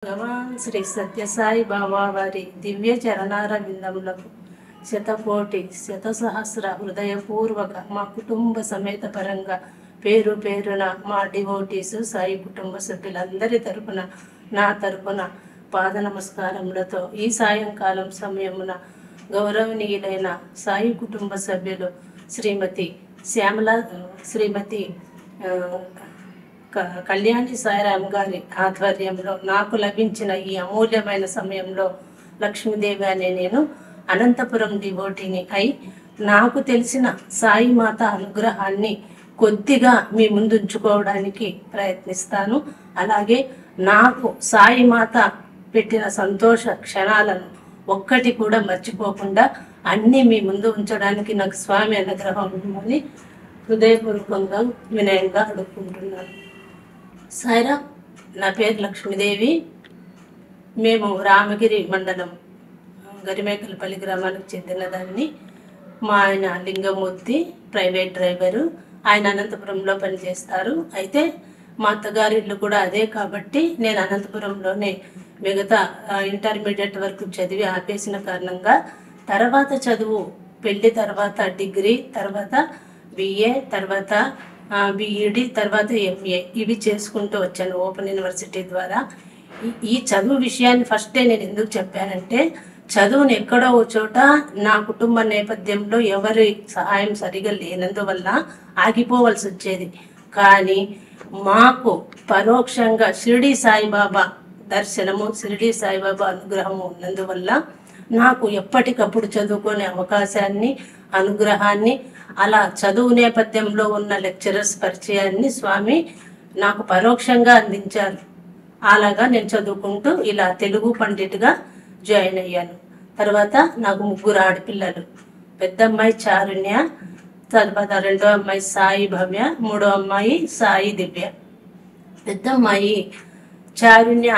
భగవాన్ శ్రీ సత్యసాయి బాబా వారి దివ్య చరణార విందములకు శతకోటి శతసహస్ర హృదయపూర్వక మా కుటుంబ సమేత పరంగా పేరు పేరున మా డివోటీసు సాయి కుటుంబ సభ్యులందరి తరపున నా తరపున పాద నమస్కారములతో ఈ సాయంకాలం సమయమున గౌరవనీయులైన సాయి కుటుంబ సభ్యులు శ్రీమతి కళ్యాణి సాయిరామ్ గారి ఆధ్వర్యంలో నాకు లభించిన ఈ అమూల్యమైన సమయంలో లక్ష్మీదేవి అనే నేను అనంతపురం డివోటీని అయి నాకు తెలిసిన సాయి మాత అనుగ్రహాన్ని కొద్దిగా మీ ముందు ఉంచుకోవడానికి ప్రయత్నిస్తాను. అలాగే నాకు సాయి మాత పెట్టిన సంతోష క్షణాలను ఒక్కటి కూడా మర్చిపోకుండా అన్నీ మీ ముందు ఉంచడానికి నాకు స్వామి అనుగ్రహం ఉందని హృదయపూర్వకంగా వినయంగా అడుక్కుంటున్నాను. సాయిరామ్, నా పేరు లక్ష్మీదేవి. మేము రామగిరి మండలం గరిమేకలపల్లి గ్రామానికి చెందిన దాన్ని. మా ఆయన లింగమూర్తి ప్రైవేట్ డ్రైవరు. ఆయన అనంతపురంలో పనిచేస్తారు. అయితే మా అత్తగారి ఇల్లు కూడా అదే కాబట్టి నేను అనంతపురంలోనే మిగతా ఇంటర్మీడియట్ వరకు చదివి ఆపేసిన కారణంగా తర్వాత చదువు పెళ్లి తర్వాత డిగ్రీ తర్వాత బిఏ తర్వాత బిఈడి తర్వాత ఎంఏ ఇవి చేసుకుంటూ వచ్చాను ఓపెన్ యూనివర్సిటీ ద్వారా. ఈ చదువు విషయాన్ని ఫస్టే నేను ఎందుకు చెప్పానంటే, చదువుని ఎక్కడో ఓ చోట నా కుటుంబ నేపథ్యంలో ఎవరి సహాయం సరిగా లేనందువల్ల ఆగిపోవలసి వచ్చేది. కానీ మాకు పరోక్షంగా షిరిడి సాయిబాబా దర్శనము, షిరిడి సాయిబాబా అనుగ్రహము ఉన్నందువల్ల నాకు ఎప్పటికప్పుడు చదువుకునే అవకాశాన్ని, అనుగ్రహాన్ని, అలా చదువు నేపథ్యంలో ఉన్న లెక్చరర్స్ పరిచయాన్ని స్వామి నాకు పరోక్షంగా అందించారు. అలాగా నేను చదువుకుంటూ ఇలా తెలుగు పండిట్గా జాయిన్ అయ్యాను. తర్వాత నాకు 3 ఆడపిల్లలు. పెద్ద అమ్మాయి చారుణ్య, తర్వాత రెండో అమ్మాయి సాయి భవ్య, మూడో అమ్మాయి సాయి దివ్య. పెద్ద అమ్మాయి చారుణ్య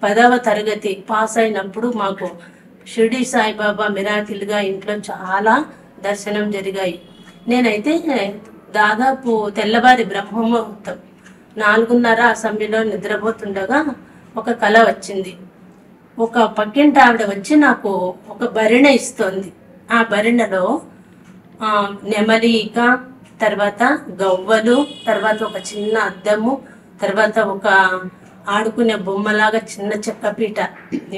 10వ తరగతి పాస్ అయినప్పుడు మాకు షిరిడి సాయిబాబా మిరాకిల్గా ఇంట్లో చాలా దర్శనం జరిగాయి. నేనైతే దాదాపు తెల్లవారి బ్రహ్మముహూర్తం 4:30 సమయంలో నిద్రపోతుండగా ఒక కల వచ్చింది. ఒక పక్కింటి ఆవిడ వచ్చి నాకు ఒక బరిణ ఇస్తోంది. ఆ బరిణలో నెమలిక, తర్వాత గవ్వలు, తర్వాత ఒక చిన్న అద్దము, తర్వాత ఒక ఆడుకునే బొమ్మలాగా చిన్న చెక్కపీట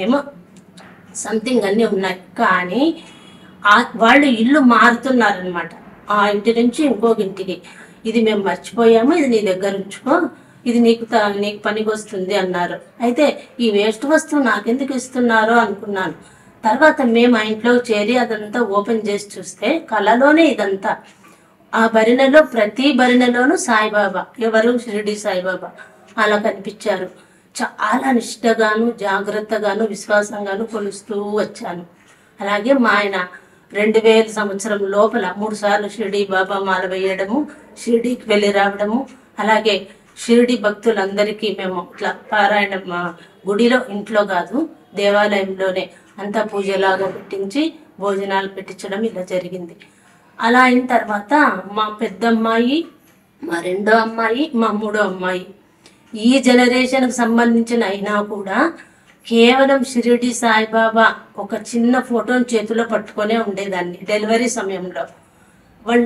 ఏమో సంథింగ్ అన్నీ ఉన్నాయి. కానీ వాళ్ళు ఇల్లు మారుతున్నారనమాట. ఆ ఇంటి నుంచి ఇంకొక ఇంటికి. ఇది మేము మర్చిపోయాము, ఇది నీ దగ్గర ఉంచుకో, ఇది నీకు పనికి వస్తుంది అన్నారు. అయితే ఈ వేస్ట్ వస్తువు నాకెందుకు ఇస్తున్నారో అనుకున్నాను. తర్వాత మేము ఆ ఇంట్లోకి చేరి అదంతా ఓపెన్ చేసి చూస్తే కళలోనే ఇదంతా. ఆ బరిణలో ప్రతి బరిణలోనూ సాయిబాబా, ఎవరు షిరిడి సాయిబాబా అలా కనిపించారు. చాలా నిష్ఠగాను, జాగ్రత్తగాను, విశ్వాసంగాను కొలుస్తూ వచ్చాను. అలాగే మా ఆయన 2000 సంవత్సరం లోపల 3 సార్లు షిరిడి బాబా మాల వేయడము, షిరిడికి వెళ్ళి రావడము, అలాగే షిరిడి భక్తులందరికీ మేము ఇట్లా పారాయణం గుడిలో, ఇంట్లో కాదు దేవాలయంలోనే అంతా పూజలాగా పెట్టించి భోజనాలు పెట్టించడం ఇలా జరిగింది. అలా అయిన తర్వాత మా పెద్దమ్మాయి, మా రెండో అమ్మాయి, మా మూడో అమ్మాయి ఈ జనరేషన్కి సంబంధించిన అయినా కూడా కేవలం షిరిడి సాయిబాబా ఒక చిన్న ఫోటోని చేతిలో పట్టుకొనే ఉండేదాన్ని. డెలివరీ సమయంలో వాళ్ళ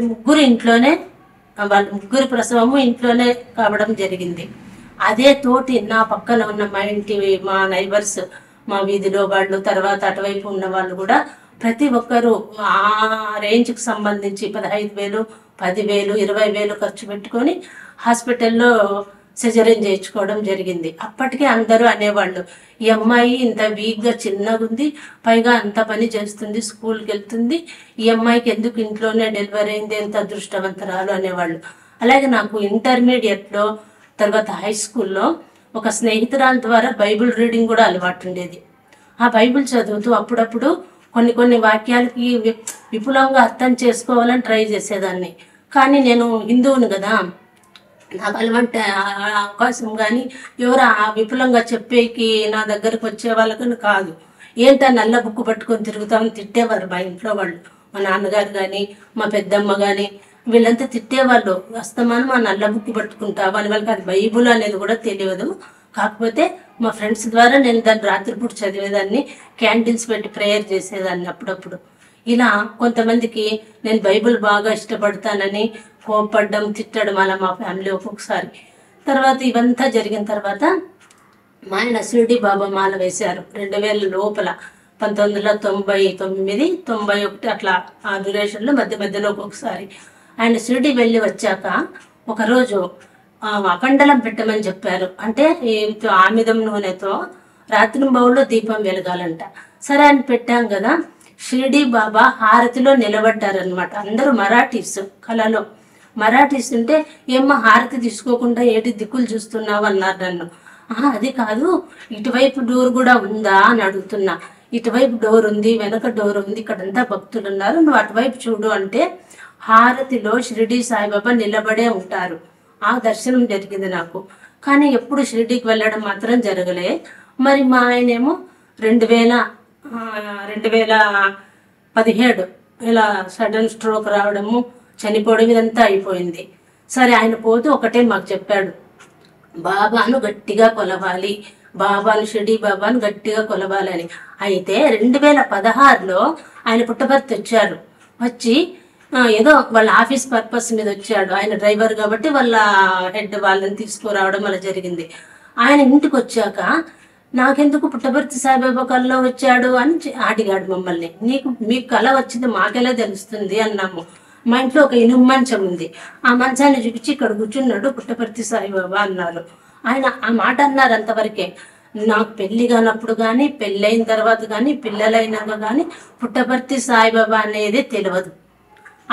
ముగ్గురు ప్రసవము ఇంట్లోనే కావడం జరిగింది. అదే తోటి నా పక్కన ఉన్న మా నైబర్స్, మా వీధిలో వాళ్ళు, తర్వాత అటువైపు ఉన్న వాళ్ళు కూడా ప్రతి ఒక్కరూ ఆ రేంజ్కి సంబంధించి 15,000, 10,000, 20,000 ఖర్చు పెట్టుకొని హాస్పిటల్లో సిజరీన్ చేయించుకోవడం జరిగింది. అప్పటికే అందరూ అనేవాళ్ళు, ఈ అమ్మాయి ఇంత వీక్గా చిన్నగా ఉంది, పైగా అంత పని చేస్తుంది, స్కూల్కి వెళ్తుంది, ఈ అమ్మాయికి ఎందుకు ఇంట్లోనే డెలివరీ అయింది, ఎంత అదృష్టవంతరాలు అనేవాళ్ళు. అలాగే నాకు ఇంటర్మీడియట్లో, తర్వాత హై స్కూల్లో ఒక స్నేహితురాల ద్వారా బైబిల్ రీడింగ్ కూడా అలవాటు ఉండేది. ఆ బైబిల్ చదువుతూ అప్పుడప్పుడు కొన్ని వాక్యాలకి విపులంగా అర్థం చేసుకోవాలని ట్రై చేసేదాన్ని. కానీ నేను హిందువుని కదా, నాకు అలవాటు అవకాశం కానీ ఎవరు ఆ విపులంగా చెప్పేకి నా దగ్గరకు వచ్చే వాళ్ళకని కాదు. ఏంటో నల్ల బుక్కు పట్టుకొని తిరుగుతామని తిట్టేవారు మా ఇంట్లో వాళ్ళు. మా నాన్నగారు కానీ, మా పెద్దమ్మ కానీ వీళ్ళంతా తిట్టేవాళ్ళు. అస్తమానం మా నల్ల బుక్కు పట్టుకుంటావు అని. వాళ్ళకి అది బైబుల్ అనేది కూడా తెలియదు. కాకపోతే మా ఫ్రెండ్స్ ద్వారా నేను దాన్ని రాత్రిపూట చదివేదాన్ని, క్యాండిల్స్ పెట్టి ప్రేయర్ చేసేదాన్ని అప్పుడప్పుడు. ఇలా కొంతమందికి నేను బైబిల్ బాగా ఇష్టపడతానని కోపడ్డం, తిట్టడం అలా మా ఫ్యామిలీ ఒక్కొక్కసారి. తర్వాత ఇవంతా జరిగిన తర్వాత మా ఆయన షిరిడి బాబా మాల వేశారు 2000 లోపల, 1999, 91 అట్లా ఆ డ్యూరేషన్లో మధ్యలో ఒక్కొక్కసారి. ఆయన షిరిడి వెళ్ళి వచ్చాక ఒకరోజు అకండలం పెట్టమని చెప్పారు. అంటే ఆమిదం నూనెతో రాత్రింబౌల్లో దీపం వెలగాలంట. సరే అని పెట్టాం కదా. షిరిడి బాబా హారతిలో నిలబడ్డారనమాట. అందరూ మరాఠీస్, కళలో మరాఠీస్ ఉంటే ఏమ్మా హారతి తీసుకోకుండా ఏటి దిక్కులు చూస్తున్నావు అన్నారు నన్ను. అది కాదు, ఇటువైపు డోర్ కూడా ఉందా అని అడుగుతున్నా. ఇటువైపు డోర్ ఉంది, వెనక డోర్ ఉంది, ఇక్కడంతా భక్తులు ఉన్నారు, నువ్వు అటువైపు చూడు అంటే హారతిలో షిరిడి సాయిబాబా నిలబడే ఉంటారు. ఆ దర్శనం జరిగింది నాకు. కానీ ఎప్పుడు షిరిడీకి వెళ్ళడం మాత్రం జరగలే. మరి మా ఆయనేమో 2017 ఇలా సడన్ స్ట్రోక్ రావడము, చనిపోవడం ఇదంతా అయిపోయింది. సరే ఆయన పోతూ ఒకటే మాకు చెప్పాడు, బాబాను గట్టిగా కొలవాలి, బాబాను షిరిడి బాబాను గట్టిగా కొలవాలని. అయితే 2016లో ఆయన పుట్టపర్తి వచ్చారు. వచ్చి ఏదో వాళ్ళ ఆఫీస్ పర్పస్ మీద వచ్చాడు. ఆయన డ్రైవర్ కాబట్టి వాళ్ళ హెడ్ వాళ్ళని తీసుకురావడం అలా జరిగింది. ఆయన ఇంటికి వచ్చాక నాకెందుకు పుట్టపర్తి సాయిబాబా కళలో వచ్చాడు అని అడిగాడు మమ్మల్ని. మీకు కళ వచ్చింది మాకెలా తెలుస్తుంది అన్నాము. మా ఇంట్లో ఒక ఇనుము మంచం ఉంది, ఆ మంచాన్ని చూపించి ఇక్కడ కూర్చున్నాడు పుట్టపర్తి సాయిబాబా అన్నారు. ఆయన ఆ మాట అన్నారు అంతవరకే. నాకు పెళ్లి కానప్పుడు కానీ, పెళ్ళైన తర్వాత కానీ, పిల్లలైనాక కానీ పుట్టపర్తి సాయిబాబా అనేది తెలియదు.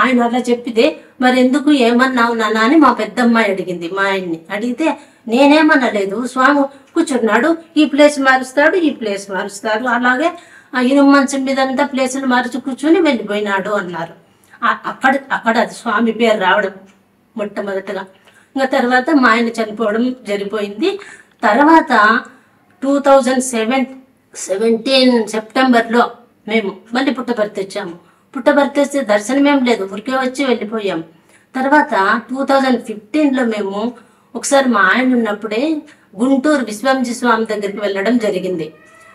ఆయన అలా చెప్పితే మరి ఎందుకు ఏమన్నావు నాన్న అని మా పెద్దమ్మాయి అడిగింది. మా ఆయన్ని అడిగితే నేనేమనలేదు, స్వామి కూర్చున్నాడు, ఈ ప్లేస్ మారుస్తాడు, ఈ ప్లేస్ మారుస్తాడు, అలాగే ఆ ఇనుము మంచం మీద అంతా ప్లేసులు మార్చి కూర్చొని వెళ్ళిపోయినాడు అన్నారు. అక్కడ అది స్వామి పేరు రావడం మొట్టమొదటగా. ఇంకా తర్వాత మా ఆయన చనిపోవడం జరిగిపోయింది. తర్వాత 2017 సెప్టెంబర్లో మేము మళ్ళీ పుట్టపర్తి వచ్చాము. పుట్టపర్తి వస్తే దర్శనమేం లేదు, ఊరికే వచ్చి వెళ్ళిపోయాం. తర్వాత 2015లో మేము ఒకసారి మా ఆయన ఉన్నప్పుడే గుంటూరు విశ్వంజీ స్వామి దగ్గరికి వెళ్ళడం జరిగింది.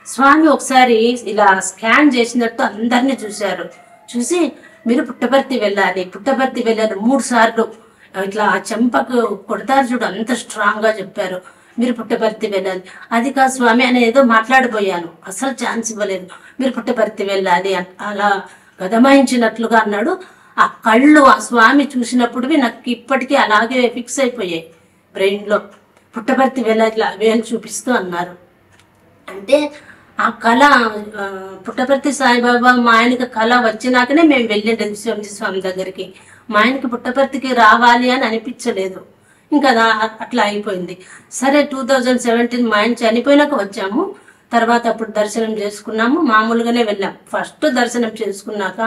స్వామి ఒకసారి ఇలా స్కాన్ చేసినట్టు అందరినీ చూశారు. చూసి మీరు పుట్టపర్తి వెళ్ళాలి, పుట్టపర్తి వెళ్ళారు 3 సార్లు ఇట్లా చెంపకు కొడతారు చూడు, అంత స్ట్రాంగ్ గా చెప్పారు, మీరు పుట్టపర్తి వెళ్ళాలి. అది కాదు స్వామి అని ఏదో మాట్లాడిపోయాను, అసలు ఛాన్స్ ఇవ్వలేదు. మీరు పుట్టపర్తి వెళ్ళాలి అలా గదమాయించినట్లుగా అన్నాడు. ఆ కళ్ళు ఆ స్వామి చూసినప్పుడు నాకు ఇప్పటికీ అలాగే ఫిక్స్ అయిపోయాయి బ్రెయిన్ లో. పుట్టపర్తి వెళ్ళాలి అవే అని చూపిస్తూ అన్నారు. అంటే ఆ కళ పుట్టపర్తి సాయిబాబా మా ఆయనకి కళ వచ్చినాకనే మేము వెళ్ళండి విశ్వంజీ స్వామి దగ్గరికి. మా ఆయనకి పుట్టపర్తికి రావాలి అని అనిపించలేదు, ఇంకా అట్లా అయిపోయింది. సరే 2017 మా ఆయన చనిపోయినాక వచ్చాము. తర్వాత అప్పుడు దర్శనం చేసుకున్నాము, మామూలుగానే వెళ్ళాం. ఫస్ట్ దర్శనం చేసుకున్నాక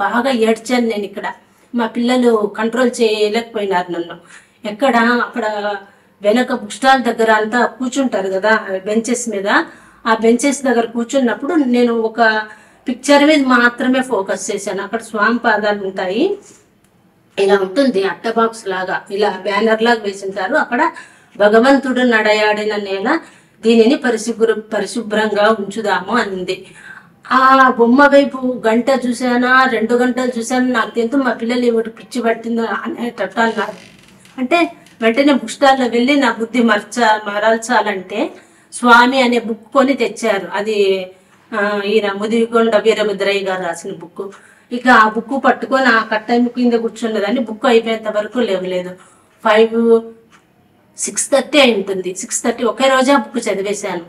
బాగా ఏడ్చాను నేను. ఇక్కడ మా పిల్లలు కంట్రోల్ చేయలేకపోయినారు నన్ను. అక్కడ వెనక బుక్ స్టాల్ దగ్గర అంతా కూర్చుంటారు కదా బెంచెస్ మీద, ఆ బెంచెస్ దగ్గర కూర్చున్నప్పుడు నేను ఒక పిక్చర్ మీద మాత్రమే ఫోకస్ చేశాను. అక్కడ స్వామి పాదాలు ఉంటాయి, ఇలా ఉంటుంది అట్ట బాక్స్ లాగా, ఇలా బ్యానర్ లాగా వేసింటారు. అక్కడ భగవంతుడు నడయాడిన నేల, దీనిని పరిశుభ్రంగా ఉంచుదాము అనింది. ఆ బొమ్మ వైపు గంట చూసానా 2 గంటలు చూసాను, నాకు తెలుసు మా పిల్లలు ఏమిటి పిచ్చి పట్టిందో అనేటట్టు అన్నారు. అంటే వెంటనే బుక్ స్టాల్లో వెళ్ళి నా బుద్ధి మరల్చాలంటే స్వామి అనే బుక్ కొని తెచ్చారు. అది ఈయన ముదిగొండ వీరభద్రయ్య గారు రాసిన బుక్. ఇక ఆ బుక్ పట్టుకొని ఆ కట్టె కింద కూర్చున్నదాన్ని బుక్ అయిపోయేంత వరకు లేవలేదు. 6:30 అయి ఉంటుంది. 6:30 ఒకే రోజే ఆ బుక్ చదివేశాను.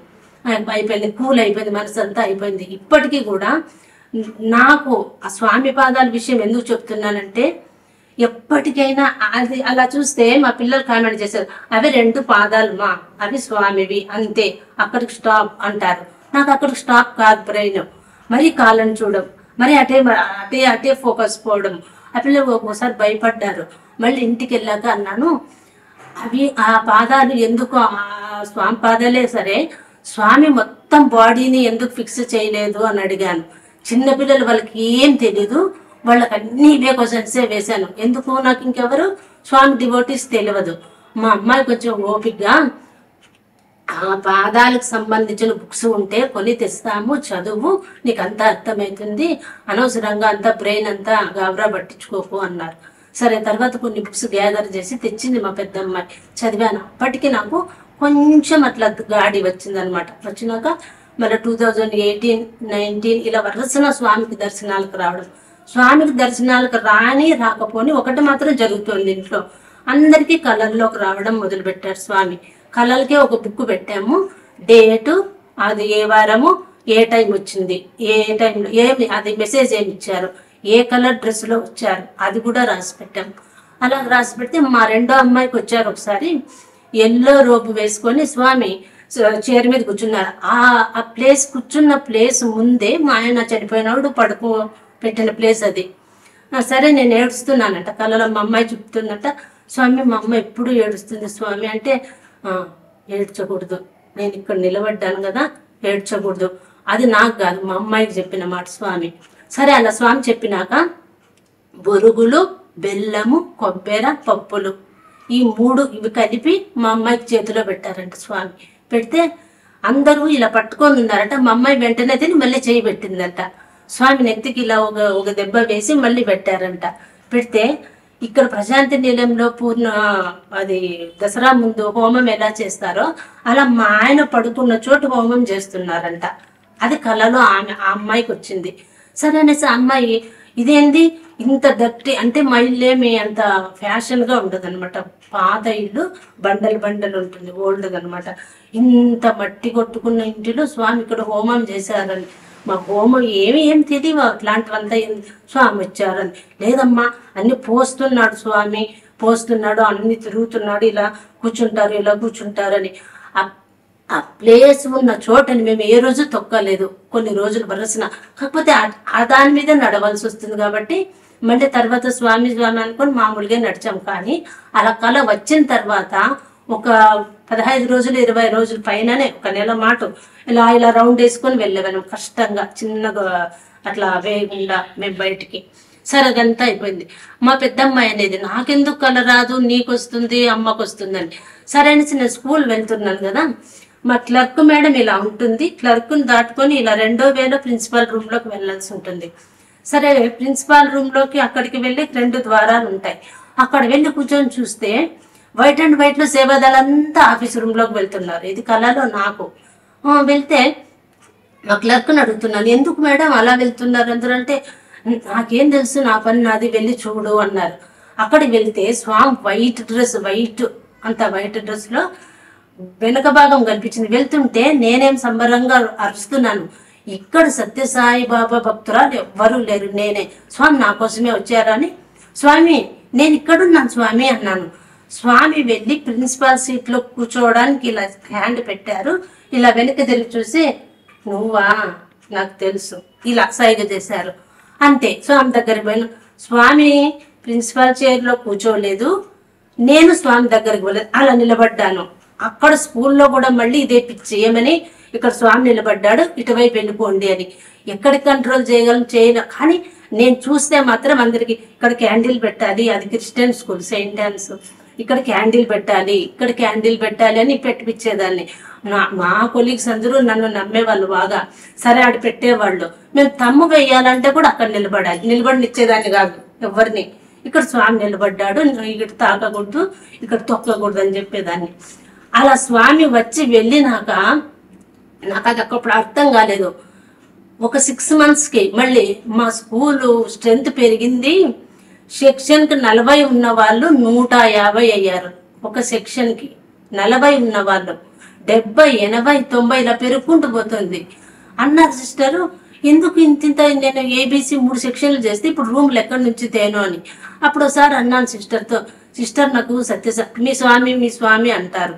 అయిపోయింది, కూల్ అయిపోయింది, మనసు అంతా అయిపోయింది. ఇప్పటికీ కూడా నాకు ఆ స్వామి పాదాల విషయం ఎందుకు చెప్తున్నానంటే, ఎప్పటికైనా అది అలా చూస్తే మా పిల్లలు కామెంట్ చేశారు, అవి 2 పాదాలు మా, అవి స్వామివి అంతే, అక్కడికి స్టాప్ అంటారు. నాకు అక్కడికి స్టాప్ కాదు బ్రెయిన్. మరి కాళ్ళని చూడడం, మరి అటే ఫోకస్ పోవడం. ఆ పిల్లలు ఒక్కోసారి భయపడ్డారు. మళ్ళీ ఇంటికి వెళ్ళాక అన్నాను, అవి ఆ పాదాలు ఎందుకు, ఆ స్వామి పాదాలే సరే, స్వామి మొత్తం బాడీని ఎందుకు ఫిక్స్ చేయలేదు అని అడిగాను. చిన్నపిల్లలు వాళ్ళకి ఏం తెలీదు, వాళ్ళకి అన్ని ఇవే క్వశ్చన్సే వేశాను. ఎందుకు, నాకు ఇంకెవరు స్వామి డివోటీస్ తెలియదు. మా అమ్మాయి కొంచెం ఓపికగా ఆ పాదాలకు సంబంధించిన బుక్స్ ఉంటే కొని తెస్తాము, చదువు, నీకు అంతా అర్థమవుతుంది, అనవసరంగా అంతా బ్రెయిన్ అంతా గాబరా పట్టించుకోకు అన్నారు. సరే, తర్వాత కొన్ని బుక్స్ గ్యాదర్ చేసి తెచ్చింది మా పెద్దమ్మాయి, చదివాను. అప్పటికి నాకు కొంచెం అట్లా గాడి వచ్చింది అనమాట. వచ్చినాక మళ్ళీ 2018, 19 ఇలా వరుసన స్వామికి దర్శనాలకు రావడం. స్వామికి దర్శనాలకు రాకపోని ఒకటి మాత్రం జరుగుతుంది, ఇంట్లో అందరికీ కళల్లోకి రావడం మొదలు పెట్టారు స్వామి. కళలకే ఒక బుక్ పెట్టాము, డేటు, అది ఏ వారము, ఏ టైం వచ్చింది, ఏ టైంలో ఏమి, అది మెసేజ్ ఏమి ఇచ్చారు, ఏ కలర్ డ్రెస్లో వచ్చారు, అది కూడా రాసి పెట్టాము. అలా రాసి పెడితే మా రెండో అమ్మాయికి వచ్చారు ఒకసారి, ఎల్లో రోబు వేసుకొని స్వామి చైర్ మీద కూర్చున్నారు. ఆ ప్లేస్, కూర్చున్న ప్లేస్ ముందే మా ఆయన చనిపోయినప్పుడు పడుకో పెట్టిన ప్లేస్ అది. సరే, నేను ఏడుస్తున్నానంట, కళ్ళలో మా అమ్మాయి చెప్తున్నట్ట, స్వామి మా అమ్మ ఎప్పుడు ఏడుస్తుంది స్వామి అంటే, ఏడ్చకూడదు, నేను ఇక్కడ నిలబడ్డాను కదా, ఏడ్చకూడదు, అది నాకు కాదు మా అమ్మాయికి చెప్పిన మాట స్వామి. సరే, అలా స్వామి చెప్పినాక బొరుగులు, బెల్లము, కొబ్బరి, పప్పులు, ఈ 3 ఇవి కలిపి మా అమ్మాయికి చేతిలో పెట్టారంట స్వామి. పెడితే అందరూ ఇలా పట్టుకొని ఉన్నారట. మా అమ్మాయి వెంటనే తిని మళ్ళీ చేయి పెట్టిందంట. స్వామి నెత్తికి ఇలా ఒక దెబ్బ వేసి మళ్ళీ పెట్టారంట. పెడితే ఇక్కడ ప్రశాంతి నిలయంలో అది దసరా ముందు హోమం ఎలా చేస్తారో అలా మా ఆయన పడుకున్న చోటు హోమం చేస్తున్నారంట. అది కళలో ఆ అమ్మాయికి వచ్చింది. సరే అనేసి అమ్మాయి, ఇదేంది ఇంత దట్టి అంటే, మా ఇల్లేమి అంత ఫ్యాషన్గా ఉండదు అనమాట, పాత ఇల్లు, బండలు బండలు ఉంటుంది, ఓల్డ్ అనమాట. ఇంత మట్టి కొట్టుకున్న ఇంటిలో స్వామి ఇక్కడ హోమం చేశారని, మా హోమం ఏం తెలియవు, అట్లాంటివంతా స్వామి వచ్చారని. లేదమ్మా, అన్ని పోస్తున్నాడు స్వామి, పోస్తున్నాడు, అన్ని తిరుగుతున్నాడు, ఇలా కూర్చుంటారు, ఇలా కూర్చుంటారని. ఆ ప్లేస్ ఉన్న చోటని మేము ఏ రోజు తొక్కలేదు, కొన్ని రోజులు వరసిన. కాకపోతే ఆ దాని మీద నడవలసి వస్తుంది కాబట్టి మళ్ళీ తర్వాత స్వామి అనుకొని మామూలుగా నడిచాం. కానీ అలా కళ వచ్చిన తర్వాత ఒక 15 రోజులు 20 రోజుల పైననే, ఒక నెల మాట ఇలా రౌండ్ వేసుకొని వెళ్ళేవాళ్ళం కష్టంగా, చిన్నగా అట్లా వేయకుండా మేము బయటికి. సరే, అదంతా అయిపోయింది. మా పెద్దమ్మాయి అనేది, నాకెందుకు కళ రాదు, నీకు వస్తుంది, అమ్మకు వస్తుందని. సరే అనేసి నేను స్కూల్ వెళ్తున్నాను కదా, మా క్లర్క్ మేడం ఇలా ఉంటుంది, క్లర్క్ని దాటుకొని ఇలా 2వ ప్రిన్సిపాల్ రూమ్లోకి వెళ్ళాల్సి ఉంటుంది. సరే, ప్రిన్సిపాల్ రూమ్లోకి అక్కడికి వెళ్ళి 2 ద్వారాలు ఉంటాయి. అక్కడ వెళ్ళి కూర్చొని చూస్తే వైట్ అండ్ వైట్లో సేవాదళంతా ఆఫీస్ రూమ్లోకి వెళ్తున్నారు. ఇది కళలో నాకు. వెళ్తే మా క్లర్క్ని అడుగుతున్నాను, ఎందుకు మేడం అలా వెళ్తున్నారు అందరూ అంటే, నాకేం తెలుసు, నా పని నాది, వెళ్ళి చూడు అన్నారు. అక్కడికి వెళ్తే స్వామి వైట్ అంత వైట్ డ్రెస్లో వెనక భాగం కనిపించింది. వెళ్తుంటే నేనేం సంబరంగా అరుస్తున్నాను, ఇక్కడ సత్యసాయి బాబా భక్తురాలు ఎవ్వరూ లేరు, నేనే. స్వామి నా కోసమే వచ్చారని, స్వామి నేను ఇక్కడున్నాను స్వామి అన్నాను. స్వామి వెళ్ళి ప్రిన్సిపాల్ సీట్లో కూర్చోవడానికి ఇలా హ్యాండ్ పెట్టారు. ఇలా వెనక తిరిగి చూసి, నువ్వా, నాకు తెలుసు, ఇలా సైగ చేశారు. అంతే, స్వామి దగ్గరికి పోయిన. స్వామి ప్రిన్సిపాల్ చైర్లో కూర్చోలేదు, నేను స్వామి దగ్గరికి పోలేదు, అలా నిలబడ్డాను. అక్కడ స్కూల్లో కూడా మళ్ళీ ఇదే పిచ్చి, ఏమని, ఇక్కడ స్వామి నిలబడ్డాడు, ఇటువైపు వెళ్ళిపోండి అని. ఎక్కడికి కంట్రోల్ చేయను. కానీ నేను చూస్తే మాత్రం అందరికి ఇక్కడ క్యాండిల్ పెట్టాలి, అది క్రిస్టియన్ స్కూల్, సెయింట్ డాన్స్, ఇక్కడ క్యాండిల్ పెట్టాలి, ఇక్కడ క్యాండిల్ పెట్టాలి అని పెట్టిపించేదాన్ని. మా కొలీగ్స్ అందరూ నన్ను నమ్మేవాళ్ళు బాగా. సరే, ఆడు పెట్టేవాళ్ళు. మేము తమ్ము వేయాలంటే కూడా అక్కడ నిలబడాలి, నిలబడినిచ్చేదాన్ని కాదు ఎవరిని. ఇక్కడ స్వామి నిలబడ్డాడు, ఇక్కడ తాకకూడదు, ఇక్కడ తొక్కకూడదు అని చెప్పేదాన్ని. అలా స్వామి వచ్చి వెళ్ళినాక నాకు అది అప్పుడు అర్థం కాలేదు. ఒక 6 monthsకి మళ్ళీ మా స్కూలు స్ట్రెంత్ పెరిగింది. సెక్షన్కి 40 ఉన్న వాళ్ళు 150 అయ్యారు. ఒక సెక్షన్కి 40 ఉన్న వాళ్ళు 70, 80, 90 ఇలా పెరుగుకుంటూ పోతుంది. అన్నారు సిస్టరు, ఎందుకు ఇంత నేను ABC 3 సెక్షన్లు చేస్తే ఇప్పుడు రూమ్లు ఎక్కడి నుంచి తేను అని. అప్పుడు ఒకసారి అన్నాను సిస్టర్తో, సిస్టర్ నాకు మీ స్వామి అంటారు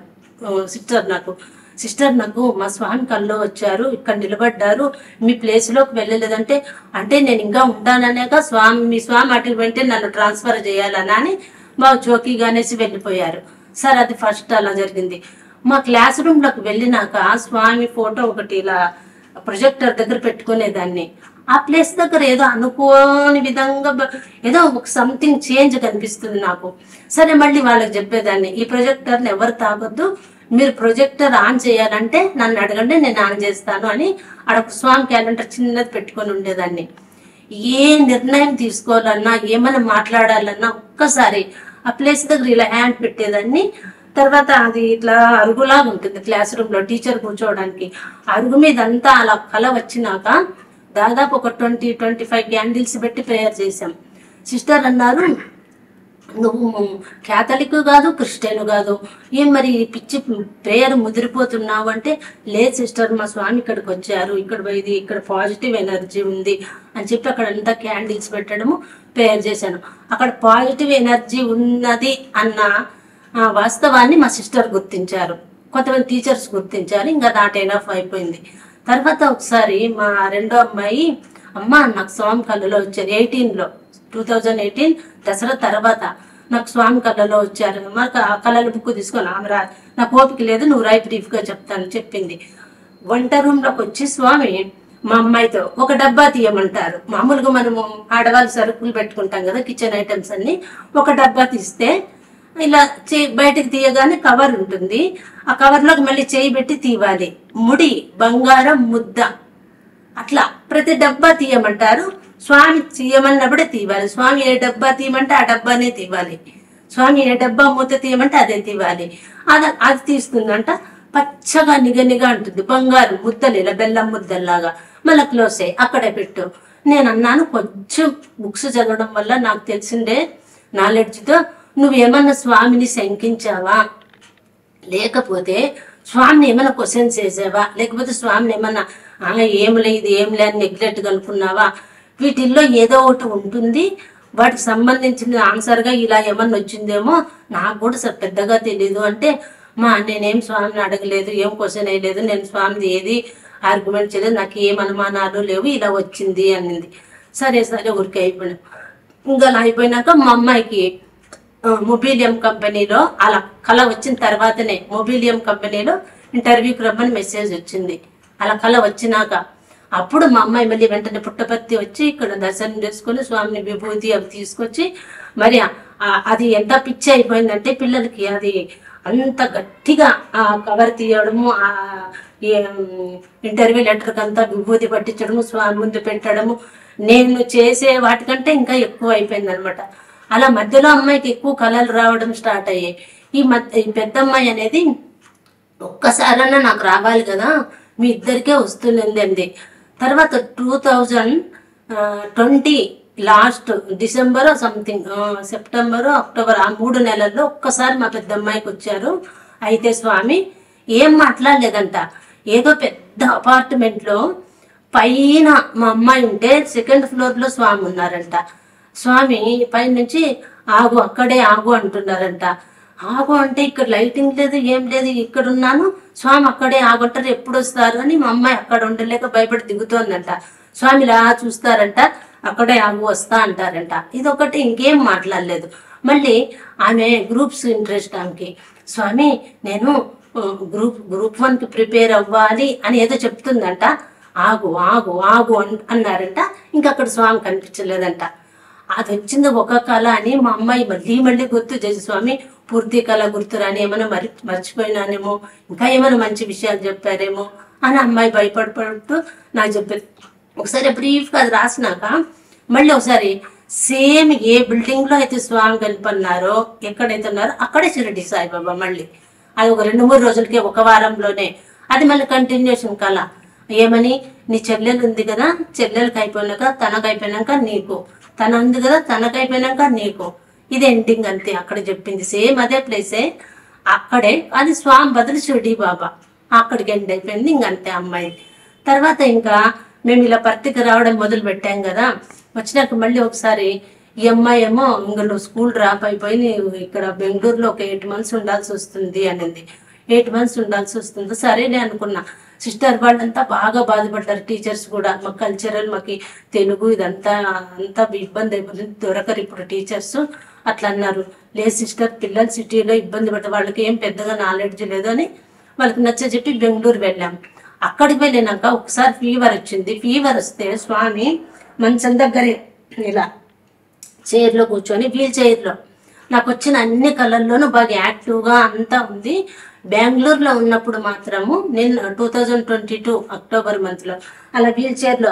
సిస్టర్ నాకు మా స్వామి కల్లో వచ్చారు, ఇక్కడ నిలబడ్డారు, మీ ప్లేస్లోకి వెళ్ళలేదంటే, అంటే నేను ఇంకా ఉంటాననేక మీ స్వామి అటు వెంటే నన్ను ట్రాన్స్ఫర్ చేయాలనా అని మా చోకీగానేసి వెళ్ళిపోయారు. సార్, అది ఫస్ట్ అలా జరిగింది. మా క్లాస్ రూమ్లోకి వెళ్ళినాక స్వామి ఫోటో ఒకటి ఇలా ప్రొజెక్టర్ దగ్గర పెట్టుకునేదాన్ని. ఆ ప్లేస్ దగ్గర ఏదో అనుకోని విధంగా ఏదో ఒక సంథింగ్ చేంజ్ కనిపిస్తుంది నాకు. సరే, మళ్ళీ వాళ్ళకి చెప్పేదాన్ని, ఈ ప్రొజెక్టర్ని ఎవరు తాగొద్దు, మీరు ప్రొజెక్టర్ ఆన్ చేయాలంటే నన్ను అడగండి, నేను ఆన్ చేస్తాను అని ఆడ స్వామి క్యాలెండర్ చిన్నది పెట్టుకొని ఉండేదాన్ని. ఏ నిర్ణయం తీసుకోవాలన్నా, ఏమైనా మాట్లాడాలన్నా ఒక్కసారి ఆ ప్లేస్ దగ్గర ఇలా హ్యాండ్ పెట్టేదాన్ని. తర్వాత అది ఇట్లా అరుగులాగా ఉంటుంది క్లాస్ రూమ్ లో టీచర్ కూర్చోవడానికి. అరుగు మీద అంతా అలా కల వచ్చినాక దాదాపు ఒక 20-25 క్యాండిల్స్ పెట్టి ప్రేయర్ చేశాం. సిస్టర్ అన్నారు, నువ్వు క్యాథలిక్ కాదు, క్రిస్టియన్ కాదు, ఏం మరి పిచ్చి ప్రేయర్ ముదిరిపోతున్నావు అంటే, లేదు సిస్టర్ మా స్వామి ఇక్కడికి వచ్చారు, ఇక్కడ పాజిటివ్ ఎనర్జీ ఉంది అని చెప్పి అక్కడంతా క్యాండిల్స్ పెట్టడము ప్రేయర్ చేశాను. అక్కడ పాజిటివ్ ఎనర్జీ ఉన్నది అన్న వాస్తవాన్ని మా సిస్టర్ గుర్తించారు, కొంతమంది టీచర్స్ గుర్తించారు. ఇంకా దాట్ ఎనఫ్ అయిపోయింది. తర్వాత ఒకసారి మా రెండో అమ్మాయి, అమ్మ నాకు స్వామి కళ్ళలో వచ్చారు 2018 దసరా తర్వాత నాకు స్వామి కళ్ళలో వచ్చారు, మాకు ఆ కళల బుక్ తీసుకొని ఆమె నాకు ఓపిక లేదు, నువ్వు రాయి బ్రీఫ్గా చెప్తాను చెప్పింది. వంట రూమ్లోకి వచ్చి స్వామి మా అమ్మాయితో ఒక డబ్బా తీయమంటారు. మామూలుగా మనము ఆడవాళ్ళు సరుకులు పెట్టుకుంటాం కదా, కిచెన్ ఐటమ్స్ అన్ని, ఒక డబ్బా తీస్తే ఇలా బయటకు తీయగానే కవర్ ఉంటుంది, ఆ కవర్లోకి మళ్ళీ చేయి పెట్టి తీవాలి. ముడి బంగారం ముద్ద అట్లా ప్రతి డబ్బా తీయమంటారు. స్వామి తీయమన్నప్పుడే తీవాలి. స్వామి ఏ డబ్బా తీయమంటే ఆ డబ్బానే తీవాలి. స్వామి ఏ డబ్బా మూత తీయమంటే అదే తీవాలి. అది తీస్తుందంట. పచ్చగా నిగనిగా ఉంటుంది, బంగారు ముద్దలు ఇలా బెల్లం ముద్దల్లాగా. మళ్ళీ క్లోజ్ అయ్యి అక్కడే పెట్టు. నేను అన్నాను, కొంచెం బుక్స్ చదవడం వల్ల నాకు తెలిసిందే నాలెడ్జ్తో, నువ్వేమన్నా స్వామిని శంకించావా, లేకపోతే స్వామిని ఏమైనా క్వశ్చన్స్ చేసావా, లేకపోతే స్వామిని ఏమన్నా ఏమిలే ఇది ఏమిలే అని నెగ్లెక్ట్ కనుక్కున్నావా, వీటిల్లో ఏదో ఒకటి ఉంటుంది, వాటికి సంబంధించిన ఆన్సర్గా ఇలా ఏమన్నా వచ్చిందేమో, నాకు కూడా పెద్దగా తెలియదు అంటే, నేనేం స్వామిని అడగలేదు, ఏం క్వశ్చన్ వేయలేదు, నేను స్వామిది ఏది ఆర్గ్యుమెంట్ చేయలేదు, నాకు ఏం అనుమానాలు లేవు, ఇలా వచ్చింది అనింది. సరే ఊరికి అయిపోయినా. ఇంకా అలా అయిపోయినాక మా అమ్మాయికి మొబిలియం కంపెనీలో అలా కళ వచ్చిన తర్వాతనే మొబిలియం కంపెనీలో ఇంటర్వ్యూకి రమ్మని మెసేజ్ వచ్చింది. అలా కళ వచ్చినాక అప్పుడు మా అమ్మాయి మళ్ళీ వెంటనే పుట్టపర్తి వచ్చి ఇక్కడ దర్శనం చేసుకుని స్వామిని విభూతి అవి తీసుకొచ్చి, మరి అది ఎంత పిచ్చి అయిపోయిందంటే పిల్లలకి, అది అంత గట్టిగా ఆ కవర్ తీయడము, ఆ ఇంటర్వ్యూ లెటర్కి అంతా విభూతి పట్టించడము, స్వామి ముందు పెట్టడము, నేను చేసే వాటికంటే ఇంకా ఎక్కువ అయిపోయింది అనమాట. అలా మధ్యలో అమ్మాయికి ఎక్కువ కళలు రావడం స్టార్ట్ అయ్యాయి. ఈ పెద్ద అమ్మాయి అనేది ఒక్కసారన్నా నాకు రావాలి కదా, మీ ఇద్దరికే వస్తుంది అంది. తర్వాత 2020 last December something, September October, ఆ 3 నెలల్లో ఒక్కసారి మా పెద్ద అమ్మాయికి వచ్చారు. అయితే స్వామి ఏం మాట్లాడలేదంట. ఏదో పెద్ద అపార్ట్మెంట్లో పైన మా అమ్మాయి ఉంటే 2nd ఫ్లోర్లో స్వామి ఉన్నారంట. స్వామి పైన నుంచి ఆగు, అక్కడే ఆగు అంటున్నారంట. ఆగు అంటే ఇక్కడ లైటింగ్ లేదు, ఏం లేదు, ఇక్కడ ఉన్నాను, స్వామి అక్కడే ఆగుంటారు, ఎప్పుడు వస్తారు అని మా అమ్మాయి అక్కడ ఉండలేక భయపడి దిగుతోందంట. స్వామి ఇలా చూస్తారంట, అక్కడే ఆగు వస్తా అంటారంట. ఇదొకటి, ఇంకేం మాట్లాడలేదు. మళ్ళీ ఆమె గ్రూప్స్ ఇంట్రెస్ట్ ఆమెకి. స్వామి నేను గ్రూప్ 1కి ప్రిపేర్ అవ్వాలి అని ఏదో చెప్తుందంట. ఆగు ఆగు ఆగు అన్నారంట. ఇంకక్కడ స్వామి కనిపించలేదంట. అది వచ్చింది ఒక కళ అని మా అమ్మాయి మళ్ళీ గుర్తు చేసి, స్వామి పూర్తి కళ గుర్తురాని, ఏమైనా మర్చిపోయినానేమో, ఇంకా ఏమైనా మంచి విషయాలు చెప్పారేమో అని అమ్మాయి భయపడుతూ నాకు చెప్పేది. ఒకసారి బ్రీఫ్గా అది రాసినాక మళ్ళీ ఒకసారి సేమ్ ఏ బిల్డింగ్లో అయితే స్వామి కనిపన్నారో, ఎక్కడైతే ఉన్నారో అక్కడే షిరిడి సాయిబాబా. మళ్ళీ అది ఒక 2-3 రోజులకే, ఒక వారంలోనే. అది మళ్ళీ కంటిన్యూషన్ కళ. ఏమని, నీ చెల్లెలు ఉంది కదా, చెల్లెలకి అయిపోయినాక తనకు అయిపోయినాక నీకు, తన ఉంది కదా తనకు అయిపోయినాక నీకు, ఇది ఎండింగ్ అంతే. అక్కడ చెప్పింది సేమ్ అదే ప్లేసే, అక్కడే. అది స్వామి బదులు షిరిడి బాబా, అక్కడికి ఎండ్ అయిపోయింది. ఇంకంతే అమ్మాయి. తర్వాత ఇంకా మేము ఇలా పర్తికి రావడం మొదలు పెట్టాం కదా. వచ్చినాక మళ్ళీ ఒకసారి ఈ అమ్మాయి ఏమో, ఇంక నువ్వు స్కూల్ డ్రాప్ అయిపోయి ఇక్కడ బెంగళూరులో ఒక 8 months ఉండాల్సి వస్తుంది అనింది. 8 months ఉండాల్సి వస్తుంది, సరేనే అనుకున్నా. సిస్టర్ వాళ్ళంతా బాగా బాధపడ్డారు, టీచర్స్ కూడా. మాకు కల్చరల్, మాకు తెలుగు ఇదంతా ఇబ్బంది అయిపోతుంది, దొరకరు ఇప్పుడు టీచర్స్ అట్లా అన్నారు. లేదు సిస్టర్, పిల్లలు సిటీలో ఇబ్బంది పడ్డ వాళ్ళకి ఏం పెద్దగా నాలెడ్జ్ లేదు అని వాళ్ళకి నచ్చజెప్పి బెంగళూరు వెళ్ళాం. అక్కడికి వెళ్ళినాక ఒకసారి ఫీవర్ వచ్చింది. ఫీవర్ వస్తే స్వామి మంచం దగ్గరే ఇలా చైర్లో కూర్చొని, వీల్ చైర్లో, నాకు వచ్చిన అన్ని కళల్లోనూ బాగా యాక్టివ్గా అంతా ఉంది. బెంగళూరులో ఉన్నప్పుడు మాత్రము నేను 2022 అక్టోబర్ మంత్లో అలా వీల్ చైర్లో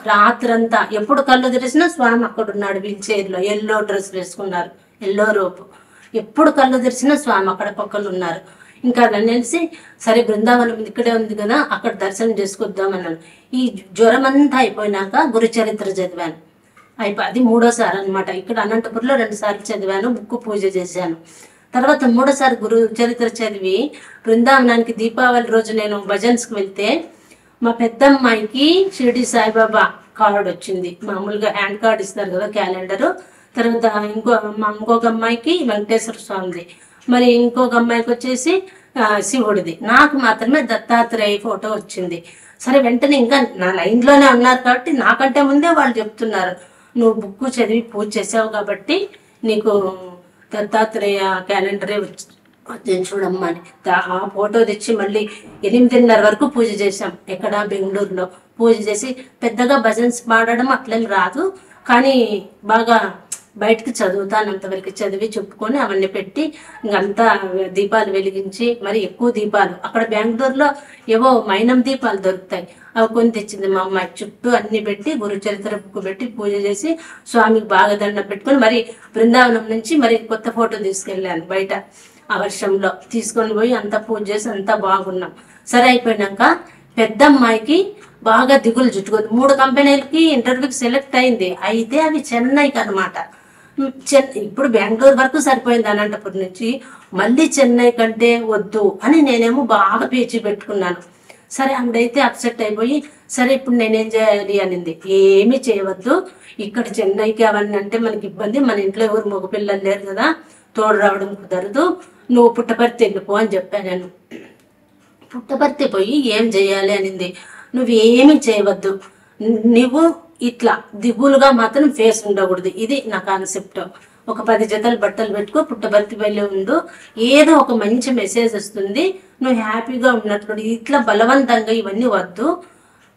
రాత్రంతా ఎప్పుడు కళ్ళు తెరిచినా స్వామి అక్కడ ఉన్నాడు వీల్ చైర్లో. ఎల్లో డ్రెస్ వేసుకున్నారు, ఎల్లో రోపు. ఎప్పుడు కళ్ళు తెరిచినా స్వామి అక్కడ పక్కన ఉన్నారు. ఇంకా నన్ను తెలిసి సరే బృందావనం ఇక్కడే ఉంది కదా, అక్కడ దర్శనం చేసుకొద్దామన్నాను. ఈ జ్వరం అంతా అయిపోయినాక గురుచరిత్ర చదివాను. అది 3వ సారి అనమాట. ఇక్కడ అనంతపురంలో 2 సార్లు చదివాను, బుక్కు పూజ చేశాను. తర్వాత 3వ సారి గురు చరిత్ర చదివి బృందావనానికి దీపావళి రోజు నేను భజన్స్కి వెళ్తే మా పెద్దమ్మాయికి షిరిడి సాయిబాబా కార్డు వచ్చింది. మామూలుగా హ్యాండ్ కార్డ్ ఇస్తారు కదా, క్యాలెండరు. తర్వాత ఇంకొక అమ్మాయికి వెంకటేశ్వర స్వామిది, మరి ఇంకొక అమ్మాయికి వచ్చేసి శివుడిది. నాకు మాత్రమే దత్తాత్రేయ ఫోటో వచ్చింది. సరే వెంటనే ఇంకా నా లైన్లోనే ఉన్నారు కాబట్టి నాకంటే ముందే వాళ్ళు చెప్తున్నారు, నువ్వు బుక్ చదివి పూజ చేసావు కాబట్టి నీకు దత్తాత్రేయ క్యాలెండరే వచ్చింది చూడమ్మా అని. ఆ ఫోటో తెచ్చి మళ్ళీ 8:30 వరకు పూజ చేసాం. ఎక్కడ బెంగళూరులో పూజ చేసి పెద్దగా భజన్స్ పాడడం అట్లేం రాదు, కానీ బాగా బయటకు చదువుతాను. అంతవరకు చదివి చెప్పుకొని అవన్నీ పెట్టి ఇంకంతా దీపాలు వెలిగించి, మరి ఎక్కువ దీపాలు అక్కడ బెంగళూరులో ఏవో మైనం దీపాలు దొరుకుతాయి, అవి కొని తెచ్చింది మా అమ్మాయి. చుట్టూ అన్ని పెట్టి గురుచరిత్ర బుక్ పెట్టి పూజ చేసి స్వామికి బాగా దండం పెట్టుకొని మరి బృందావనం నుంచి మరి కొత్త ఫోటో తీసుకెళ్ళాను. బయట ఆ వర్షంలో తీసుకొని పోయి అంతా పూజ చేసి అంతా బాగున్నాం. సరే అయిపోయినాక పెద్ద అమ్మాయికి బాగా దిగులు చుట్టుకుంది. 3 కంపెనీలకి ఇంటర్వ్యూకి సెలెక్ట్ అయింది. అయితే అవి చెన్నైకి అనమాట. ఇప్పుడు బెంగళూరు వరకు సరిపోయింది అనంతపురం నుంచి, మళ్ళీ చెన్నై కంటే వద్దు అని నేనేమో బాగా పేచి పెట్టుకున్నాను. సరే అప్పుడైతే అప్సెట్ అయిపోయి సరే ఇప్పుడు నేనేం చేయాలి అనింది. ఏమీ చేయవద్దు, ఇక్కడ చెన్నైకి అవన్నీ అంటే మనకి ఇబ్బంది, మన ఇంట్లో ఎవరు మగపిల్లలు లేరు కదా, తోడు రావడం కుదరదు, నువ్వు పుట్టపర్తి వెళ్ళిపో అని చెప్పాను. నేను పుట్టపర్తి పోయి ఏం చేయాలి అనింది. నువ్వేమీ చేయవద్దు, నువ్వు ఇట్లా దిగులుగా మాత్రం ఫేస్ ఉండకూడదు, ఇది నా కాన్సెప్ట్. ఒక 10 జతలు బట్టలు పెట్టుకో, పుట్టపర్తి వెళ్ళి ఉండు, ఏదో ఒక మంచి మెసేజ్ వస్తుంది, నువ్వు హ్యాపీగా ఉన్నట్లు. ఇట్లా బలవంతంగా ఇవన్నీ వద్దు,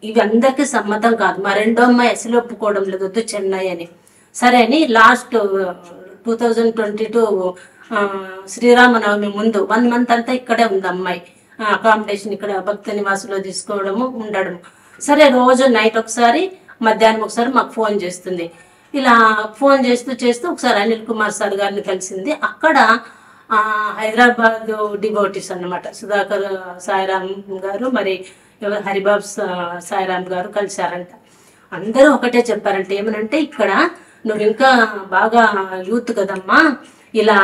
ఇవి అందరికీ సమ్మతం కాదు. మా రెండో అమ్మాయి అసలు ఒప్పుకోవడం లేదు, వద్దు చెన్నై అని. సరే అని లాస్ట్ 2022 శ్రీరామనవమి ముందు 1 మంత్ అంతా ఇక్కడే ఉంది అమ్మాయి. అకామిడేషన్ ఇక్కడ భక్త నివాసులో తీసుకోవడము ఉండడము. సరే రోజు నైట్ ఒకసారి మధ్యాహ్నం ఒకసారి మాకు ఫోన్ చేస్తుంది. ఇలా ఫోన్ చేస్తూ ఒకసారి అనిల్ కుమార్ సార్ గారిని కలిసింది. అక్కడ హైదరాబాద్ డివోటీస్ అన్నమాట, సుధాకర్ సాయిరామ్ గారు మరి హరిబాబు సాయిరామ్ గారు కలిశారంట. అందరూ ఒకటే చెప్పారంట, ఏమనంటే ఇక్కడ నువ్వు ఇంకా బాగా యూత్ కదమ్మా, ఇలా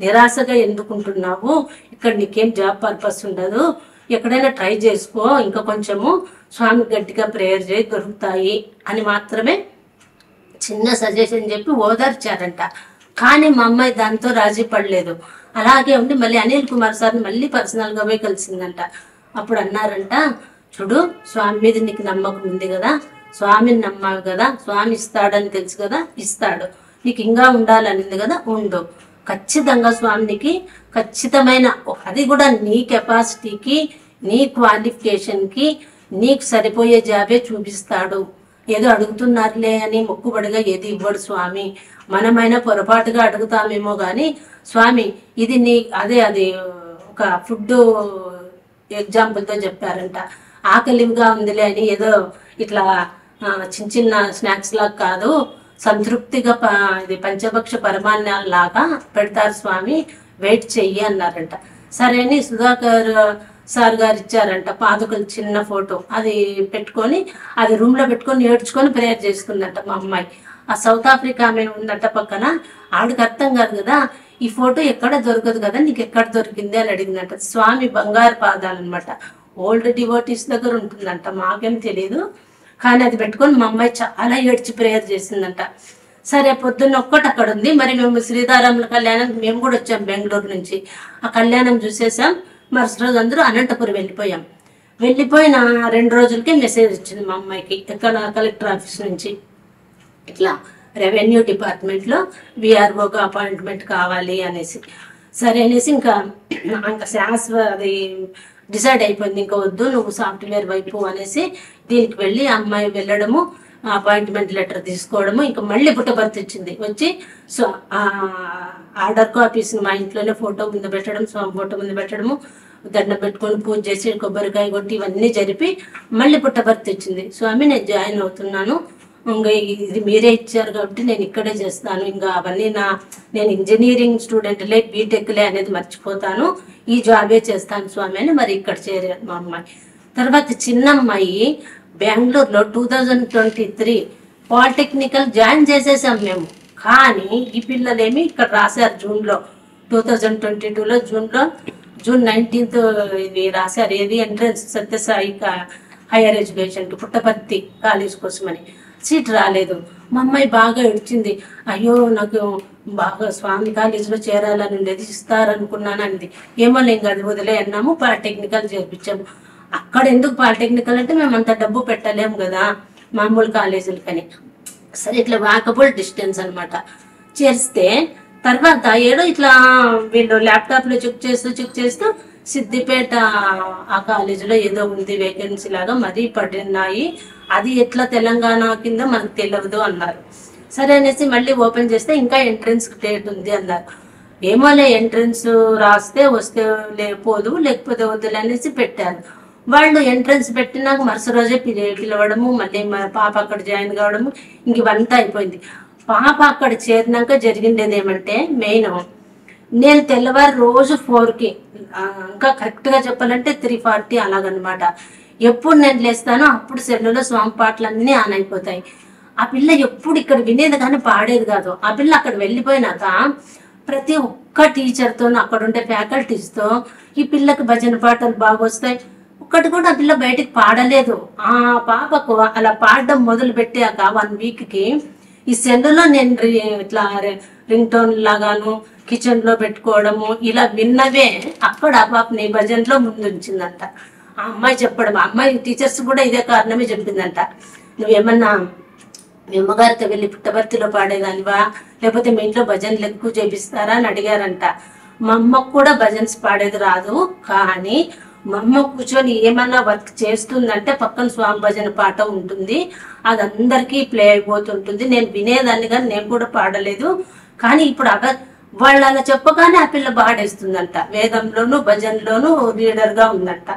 నిరాశగా ఎందుకుంటున్నావు, ఇక్కడ నీకేం జాబ్ పర్పస్ ఉండదు, ఎక్కడైనా ట్రై చేసుకో, ఇంకా కొంచెము స్వామి గట్టిగా ప్రేయర్ చేయి దొరుకుతాయి అని మాత్రమే చిన్న సజెషన్ చెప్పి ఓదార్చారంట. కానీ మా అమ్మాయి దాంతో రాజీ పడలేదు, అలాగే ఉండి మళ్ళీ అనిల్ కుమార్ సార్ని మళ్ళీ పర్సనల్గా పోయి కలిసిందంట. అప్పుడు అన్నారంట, చూడు స్వామి మీద నీకు నమ్మకం ఉంది కదా, స్వామిని నమ్మావు కదా, స్వామి ఇస్తాడని తెలుసు కదా, ఇస్తాడు, నీకు ఇంకా ఉండాలనింది కదా, ఉండు, ఖచ్చితంగా స్వామికి ఖచ్చితమైన అది కూడా నీ కెపాసిటీకి నీ క్వాలిఫికేషన్కి నీకు సరిపోయే జాబే చూపిస్తాడు. ఏదో అడుగుతున్నారులే అని మొక్కుబడిగా ఏది ఇవ్వడు స్వామి, మనమైనా పొరపాటుగా అడుగుతామేమో కానీ స్వామి ఇది నీ అది ఒక ఫుడ్ ఎగ్జాంపుల్తో చెప్పారంట. ఆకలిగా ఉందిలే అని ఏదో ఇట్లా చిన్న చిన్న స్నాక్స్ లాగా కాదు, సంతృప్తిగా ఇది పంచభక్ష పరమాన్నాలు లాగా పెడతారు స్వామి, వెయిట్ చెయ్యి అన్నారంట. సరే అని సుధాకర్ సార్ గారు ఇచ్చారంట పాదుకలు చిన్న ఫోటో, అది పెట్టుకొని అది రూమ్లో పెట్టుకొని ఏడ్చుకొని ప్రేయర్ చేసుకుందంట మా అమ్మాయి. ఆ సౌత్ ఆఫ్రికా ఆమె ఉందంట పక్కన, ఆవిడకి అర్థం కాదు కదా, ఈ ఫోటో ఎక్కడ దొరకదు కదా, నీకు ఎక్కడ దొరికింది అని అడిగిందంట. స్వామి బంగారు పాదాలు అనమాట, ఓల్డ్ డివోటీస్ దగ్గర ఉంటుందంట, మాకేం తెలియదు. కానీ అది పెట్టుకొని మా అమ్మాయి చాలా ఏడ్చి ప్రేయర్ చేసిందంట. సరే పొద్దున్న ఒక్కటి అక్కడ ఉంది, మరి మేము శ్రీతారాముల కళ్యాణం మేము కూడా వచ్చాం బెంగళూరు నుంచి, ఆ కళ్యాణం చూసేసాం. మరుసటి రోజు అందరూ అనంతపురం వెళ్ళిపోయాం. వెళ్ళిపోయిన 2 రోజులకే మెసేజ్ వచ్చింది మా అమ్మాయికి, ఎక్కడ కలెక్టర్ ఆఫీస్ నుంచి, ఇట్లా రెవెన్యూ డిపార్ట్మెంట్లో విఆర్ఓగా అపాయింట్మెంట్ కావాలి అనేసి. సరే అనేసి ఇంకా అది డిసైడ్ అయిపోయింది, ఇంకా వద్దు నువ్వు సాఫ్ట్వేర్ వైపు అనేసి దీనికి వెళ్ళి అమ్మాయి వెళ్ళడము. అపాయింట్మెంట్ లెటర్ తీసుకోవడము, ఇంకా మళ్ళీ పుట్టపర్తి వచ్చింది. వచ్చి సో ఆర్డర్ కాపీస్ని మా ఇంట్లోనే ఫోటో ముందు పెట్టడం, స్వామి ఫోటో ముందు పెట్టడము, దండం పెట్టుకొని పూజ చేసి కొబ్బరికాయ కొట్టి ఇవన్నీ జరిపి మళ్ళీ పుట్టపర్తి వచ్చింది. స్వామి నేను జాయిన్ అవుతున్నాను, ఇంకా ఇది మీరే ఇచ్చారు కాబట్టి నేను ఇక్కడే చేస్తాను, ఇంకా అవన్నీ నేను ఇంజనీరింగ్ స్టూడెంట్లే బీటెక్లే అనేది మర్చిపోతాను, ఈ జాబే చేస్తాను స్వామి అని మరి ఇక్కడ చేరారు మా అమ్మాయి. తర్వాత చిన్న అమ్మాయి బెంగళూరులో 2023 పాలిటెక్నికల్ జాయిన్ చేసేసాం మేము. కానీ ఈ పిల్లలేమి ఇక్కడ రాశారు జూన్లో, 2022లో జూన్ 19th ఇది రాశారు. ఏది entrance Sathya Sai higher education Puttaparthi college కోసమని. సీట్ రాలేదు. మా అమ్మాయి బాగా ఏడ్చింది. అయ్యో నాకు బాగా స్వామి కాలేజీలో చేరాలని ఉండేది, ఇస్తారనుకున్నాను అంది. ఏమో లేం అది వదిలే అన్నాము, పాలిటెక్నికల్ చేర్పించాము. అక్కడ ఎందుకు పాలిటెక్నికల్ అంటే మేము అంత డబ్బు పెట్టలేము కదా మామూలు కాలేజీలకని. సరే ఇట్లా వాకబుల్ డిస్టెన్స్ అనమాట. చేస్తే తర్వాత ఏడో ఇట్లా వీళ్ళు ల్యాప్టాప్లో చెక్ చేస్తూ సిద్దిపేట ఆ కాలేజీలో ఏదో ఉంది వేకెన్సీ లాగా మరీ పడినాయి, అది ఎట్లా తెలంగాణ కింద మనకు తెలియదు అన్నారు. సరే అనేసి మళ్ళీ ఓపెన్ చేస్తే ఇంకా ఎంట్రన్స్ డేట్ ఉంది అన్నారు. ఏమోలే ఎంట్రన్స్ రాస్తే వస్తే పోదు, లేకపోతే వద్దులే అనేసి పెట్టారు. వాళ్ళు ఎంట్రన్స్ పెట్టినాక మరుసటి రోజే పిలవడము, మళ్ళీ మా పాప అక్కడ జాయిన్ కావడము, ఇంక ఇవంతా అయిపోయింది. పాప అక్కడ చేరినాక జరిగిండేది ఏమంటే మెయిన్, నేను తెల్లవారు రోజు 4కి, ఇంకా కరెక్ట్గా చెప్పాలంటే 3:40 అలాగనమాట. ఎప్పుడు నేను లేస్తానో అప్పుడు సెల్లులో స్వామి పాటలన్నీ ఆన్ అయిపోతాయి. ఆ పిల్ల ఎప్పుడు ఇక్కడ వినేది కానీ పాడేది కాదు. ఆ పిల్ల అక్కడ వెళ్ళిపోయినాక ప్రతి ఒక్క టీచర్తో, అక్కడ ఉండే ఫ్యాకల్టీస్తో ఈ పిల్లకి భజన పాటలు బాగా వస్తాయి. ఒక్కటి కూడా ఆ పిల్ల బయటికి పాడలేదు. ఆ పాపకు అలా పాడడం మొదలు పెట్టాక 1 వీక్కి ఈ సెల్లులో నేను ఇట్లా రింగ్ టోన్ లాగాను కిచెన్లో పెట్టుకోవడము, ఇలా విన్నవే అక్కడ ఆ పాపని భజనలో ముందుంచిందంట. ఆ అమ్మాయి చెప్పడం, ఆ అమ్మాయి టీచర్స్ కూడా ఇదే కారణమే చెప్పిందంట. నువ్వేమన్నా మీ అమ్మగారితో వెళ్ళి పుట్టపర్తిలో పాడేదానివా, లేకపోతే మీ ఇంట్లో భజనలు ఎక్కువ చేపిస్తారా అని అడిగారంట. మా అమ్మకు కూడా భజన్స్ పాడేది రాదు, కానీ మా అమ్మ కూర్చొని ఏమన్నా వర్క్ చేస్తుందంటే పక్కన స్వామి భజన పాట ఉంటుంది, అది అందరికీ ప్లే అయిపోతుంటుంది. నేను వినేదాన్ని కానీ నేను కూడా పాడలేదు. కానీ ఇప్పుడు వాళ్ళు అలా చెప్పగానే ఆ పిల్ల పాడేస్తుందంట. వేదంలోను భజనలోను లీడర్గా ఉందంట.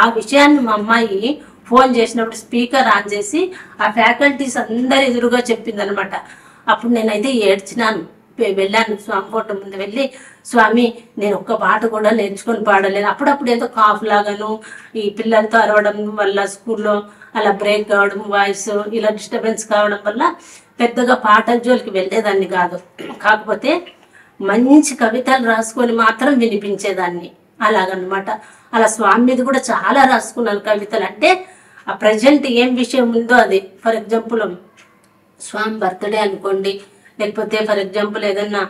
ఆ విషయాన్ని మా అమ్మాయి ఫోన్ చేసినప్పుడు స్పీకర్ ఆన్ చేసి ఆ ఫ్యాకల్టీస్ అందరి ఎదురుగా చెప్పిందనమాట. అప్పుడు నేనైతే ఏడ్చినాను. వెళ్ళాను స్వామి ఫోటో ముందు వెళ్ళి, స్వామి నేను ఒక్క పాట కూడా నేర్చుకొని పాడలేను. అప్పుడప్పుడు ఏదో కాఫ్ లాగాను ఈ పిల్లలతో అరవడం వల్ల స్కూల్లో అలా బ్రేక్ కావడం, వాయిస్ ఇలా డిస్టర్బెన్స్ కావడం వల్ల పెద్దగా పాటల జోలికి వెళ్ళేదాన్ని కాదు. కాకపోతే మంచి కవితలు రాసుకొని మాత్రం వినిపించేదాన్ని అలాగనమాట. అలా స్వామి మీద కూడా చాలా రాసుకున్నాను కవితలు. అంటే ఆ ప్రజెంట్ ఏం విషయం ఉందో అది. ఫర్ ఎగ్జాంపుల్ స్వామి బర్త్డే అనుకోండి, లేకపోతే ఫర్ ఎగ్జాంపుల్ ఏదన్నా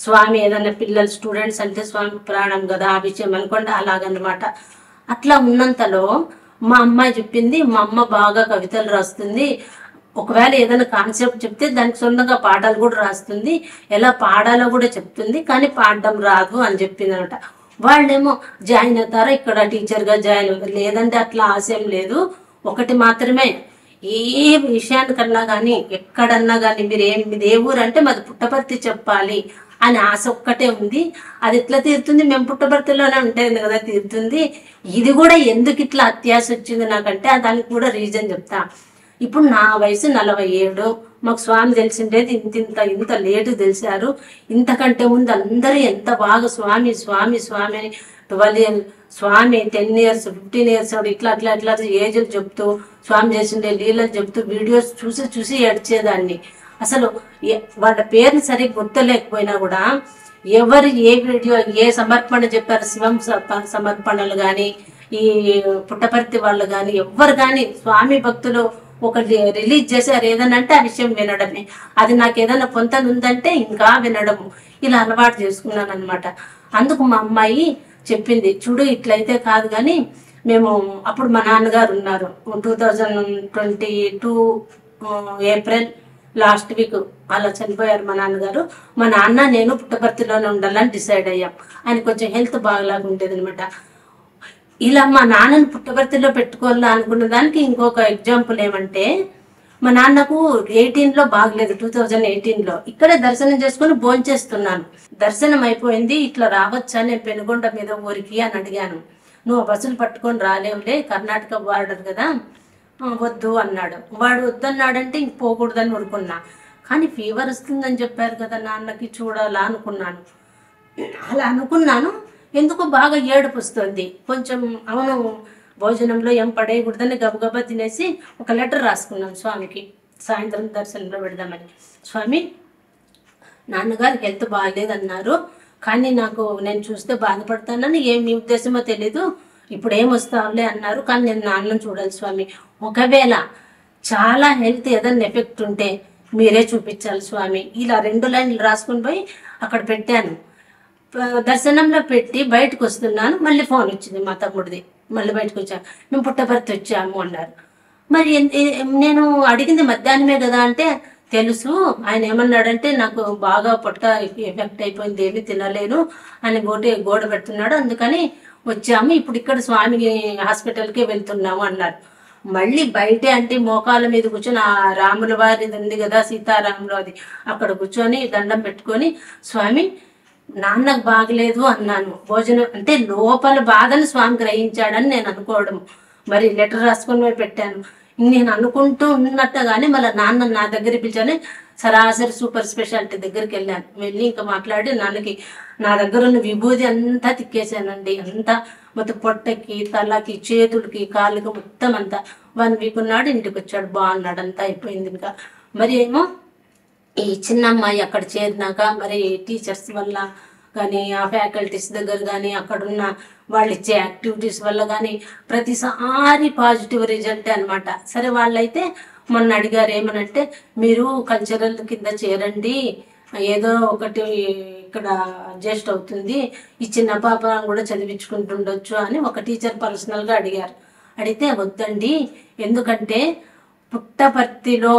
స్వామి ఏదన్నా పిల్లలు స్టూడెంట్స్ అంటే స్వామి ప్రాణం కదా ఆ విషయం అనుకోండి, అలాగనమాట. అట్లా ఉన్నంతలో మా అమ్మాయి చెప్పింది, మా అమ్మ బాగా కవితలు రాస్తుంది, ఒకవేళ ఏదైనా కాన్సెప్ట్ చెప్తే దానికి సొంతంగా పాటలు కూడా రాస్తుంది, ఎలా పాడాలో కూడా చెప్తుంది, కానీ పాడడం రాదు అని చెప్పింది అనమాట. వాళ్ళేమో జాయిన్ అవుతారా ఇక్కడ టీచర్గా జాయిన్ అవుతారు, లేదంటే అట్లా ఆశయం లేదు. ఒకటి మాత్రమే, ఏ విషయానికన్నా కానీ ఎక్కడన్నా కానీ మీది ఏ ఊరు అంటే మాది పుట్టపర్తి చెప్పాలి అని ఆశ ఒక్కటే ఉంది. అది ఎట్లా తీరుతుంది, మేము పుట్టపర్తిలోనే ఉంటుంది కదా తీరుతుంది. ఇది కూడా ఎందుకు ఇట్లా అత్యాశ వచ్చింది నాకంటే దానికి కూడా రీజన్ చెప్తా. ఇప్పుడు నా వయసు 47. మాకు స్వామి తెలిసిండేది ఇంత లేటు తెలిసారు. ఇంతకంటే ముందు అందరూ ఎంత బాగా స్వామి స్వామి స్వామి అని 12 years స్వామి 10 years 15 years ఇట్లా ఏజ్లు చెప్తూ స్వామి చేసిండే లీలలు చెప్తూ వీడియోస్ చూసి ఏడ్చేదాన్ని. అసలు వాళ్ళ పేరుని సరిగ్గా గుర్తులేకపోయినా కూడా ఎవరు ఏ వీడియో ఏ సమర్పణ చెప్పారు, శివం సమర్పణలు కానీ ఈ పుట్టపర్తి వాళ్ళు కానీ ఎవ్వరు కానీ స్వామి భక్తులు ఒకటి రిలీజ్ చేశారు ఏదన్నా అంటే ఆ విషయం వినడమే. అది నాకు ఏదైనా పొంతన ఉందంటే ఇంకా వినడము, ఇలా అలవాటు చేసుకున్నాను అనమాట. అందుకు మా అమ్మాయి చెప్పింది, చూడు ఇట్లయితే కాదు కానీ మేము అప్పుడు మా నాన్నగారు ఉన్నారు 2022 ఏప్రిల్ లాస్ట్ వీక్ అలా చనిపోయారు మా నాన్నగారు. మా నాన్న నేను పుట్టపర్తిలోనే ఉండాలని డిసైడ్ అయ్యాం. ఆయన కొంచెం హెల్త్ బాగలాగా ఉండేది అనమాట. ఇలా మా నాన్నని పుట్టపర్తిలో పెట్టుకోవాలా అనుకున్న దానికి ఇంకొక ఎగ్జాంపుల్ ఏమంటే, మా నాన్నకు 18లో బాగలేదు, 2018లో. ఇక్కడే దర్శనం చేసుకుని భోంచేస్తున్నాను. దర్శనం అయిపోయింది, ఇట్లా రావచ్చా నేను పెనుగొండ మీద ఊరికి అని అడిగాను. నువ్వు బస్సులు పట్టుకొని రాలేవులే, కర్ణాటక బార్డర్ కదా, వద్దు అన్నాడు. వాడు వద్దన్నాడంటే ఇంక పోకూడదని ఊరుకున్నా. కానీ ఫీవర్ వస్తుందని చెప్పారు కదా నాన్నకి, చూడాలా అనుకున్నాను. అలా అనుకున్నాను. ఎందుకో బాగా ఏడుపు వస్తుంది. కొంచెం అవును భోజనంలో ఏం పడేయకూడదని గబగబా తినేసి ఒక లెటర్ రాసుకున్నాను స్వామికి, సాయంత్రం దర్శనంలో పెడదామని. స్వామి, నాన్నగారికి హెల్త్ బాగాలేదన్నారు, కానీ నేను చూస్తే బాధపడతానని మీ ఉద్దేశమో తెలీదు, ఇప్పుడు ఏమొస్తావులే అన్నారు, కానీ నేను నాన్నను చూడాలి స్వామి. ఒకవేళ చాలా హెల్త్ ఏదైనా ఎఫెక్ట్ ఉంటే మీరే చూపించాలి స్వామి. ఇలా 2 లైన్లు రాసుకుని పోయి అక్కడ పెట్టాను. దర్శనంలో పెట్టి బయటకు వస్తున్నాను, మళ్ళీ ఫోన్ వచ్చింది మా తమ్ముడిది. మళ్ళీ బయటకు వచ్చాను. మేము పుట్టపర్తి వచ్చాము అన్నారు. మరి నేను అడిగింది మధ్యాహ్నమే కదా అంటే, తెలుసు, ఆయన ఏమన్నాడంటే నాకు బాగా పొట్ట ఎఫెక్ట్ అయిపోయింది, ఏమీ తినలేను అని గోడ పెడుతున్నాడు, అందుకని వచ్చాము, ఇప్పుడు ఇక్కడ స్వామి హాస్పిటల్కే వెళ్తున్నాము అన్నారు. మళ్ళీ బయటే అంటే మోకాల మీద కూర్చొని ఆ రాముల వారిది ఉంది కదా సీతారాములు, అది అక్కడ కూర్చొని దండం పెట్టుకొని, స్వామి నాన్నకు బాగలేదు అన్నాను. భోజనం అంటే లోపల బాధను స్వామి గ్రహించాడని నేను అనుకోవడం. మరి లెటర్ రాసుకొని పెట్టాను. నేను అనుకుంటూ ఉన్నట్టుగానే మళ్ళీ నాన్న నా దగ్గర పిలిచాను. సరాసరి సూపర్ స్పెషాలిటీ దగ్గరికి వెళ్ళాను. వెళ్ళి ఇంకా మాట్లాడి నాన్నకి నా దగ్గర ఉన్న విభూది అంతా తిక్కేసానండి. అంతా మొత్తం పొట్టకి, తలకి, చేతులకి, కాళ్ళకి మొత్తం అంతా. 1 వీక్ ఉన్నాడు, ఇంటికి వచ్చాడు, బాగున్నాడు, అంతా అయిపోయింది. ఇంకా మరి ఏమో ఈ చిన్న అమ్మాయి అక్కడ చేరినాక మరి టీచర్స్ వల్ల కానీ, ఆ ఫ్యాకల్టీస్ దగ్గర కానీ, అక్కడున్న వాళ్ళు ఇచ్చే యాక్టివిటీస్ వల్ల కానీ ప్రతిసారి పాజిటివ్ రిజల్టే అనమాట. సరే, వాళ్ళైతే మొన్న అడిగారు ఏమనంటే, మీరు కల్చరల్ కింద చేరండి, ఏదో ఒకటి ఇక్కడ అడ్జస్ట్ అవుతుంది, ఈ చిన్న పాప కూడా చదివించుకుంటుండొచ్చు అని ఒక టీచర్ పర్సనల్గా అడిగారు. అడిగితే వద్దండి, ఎందుకంటే పుట్టపర్తిలో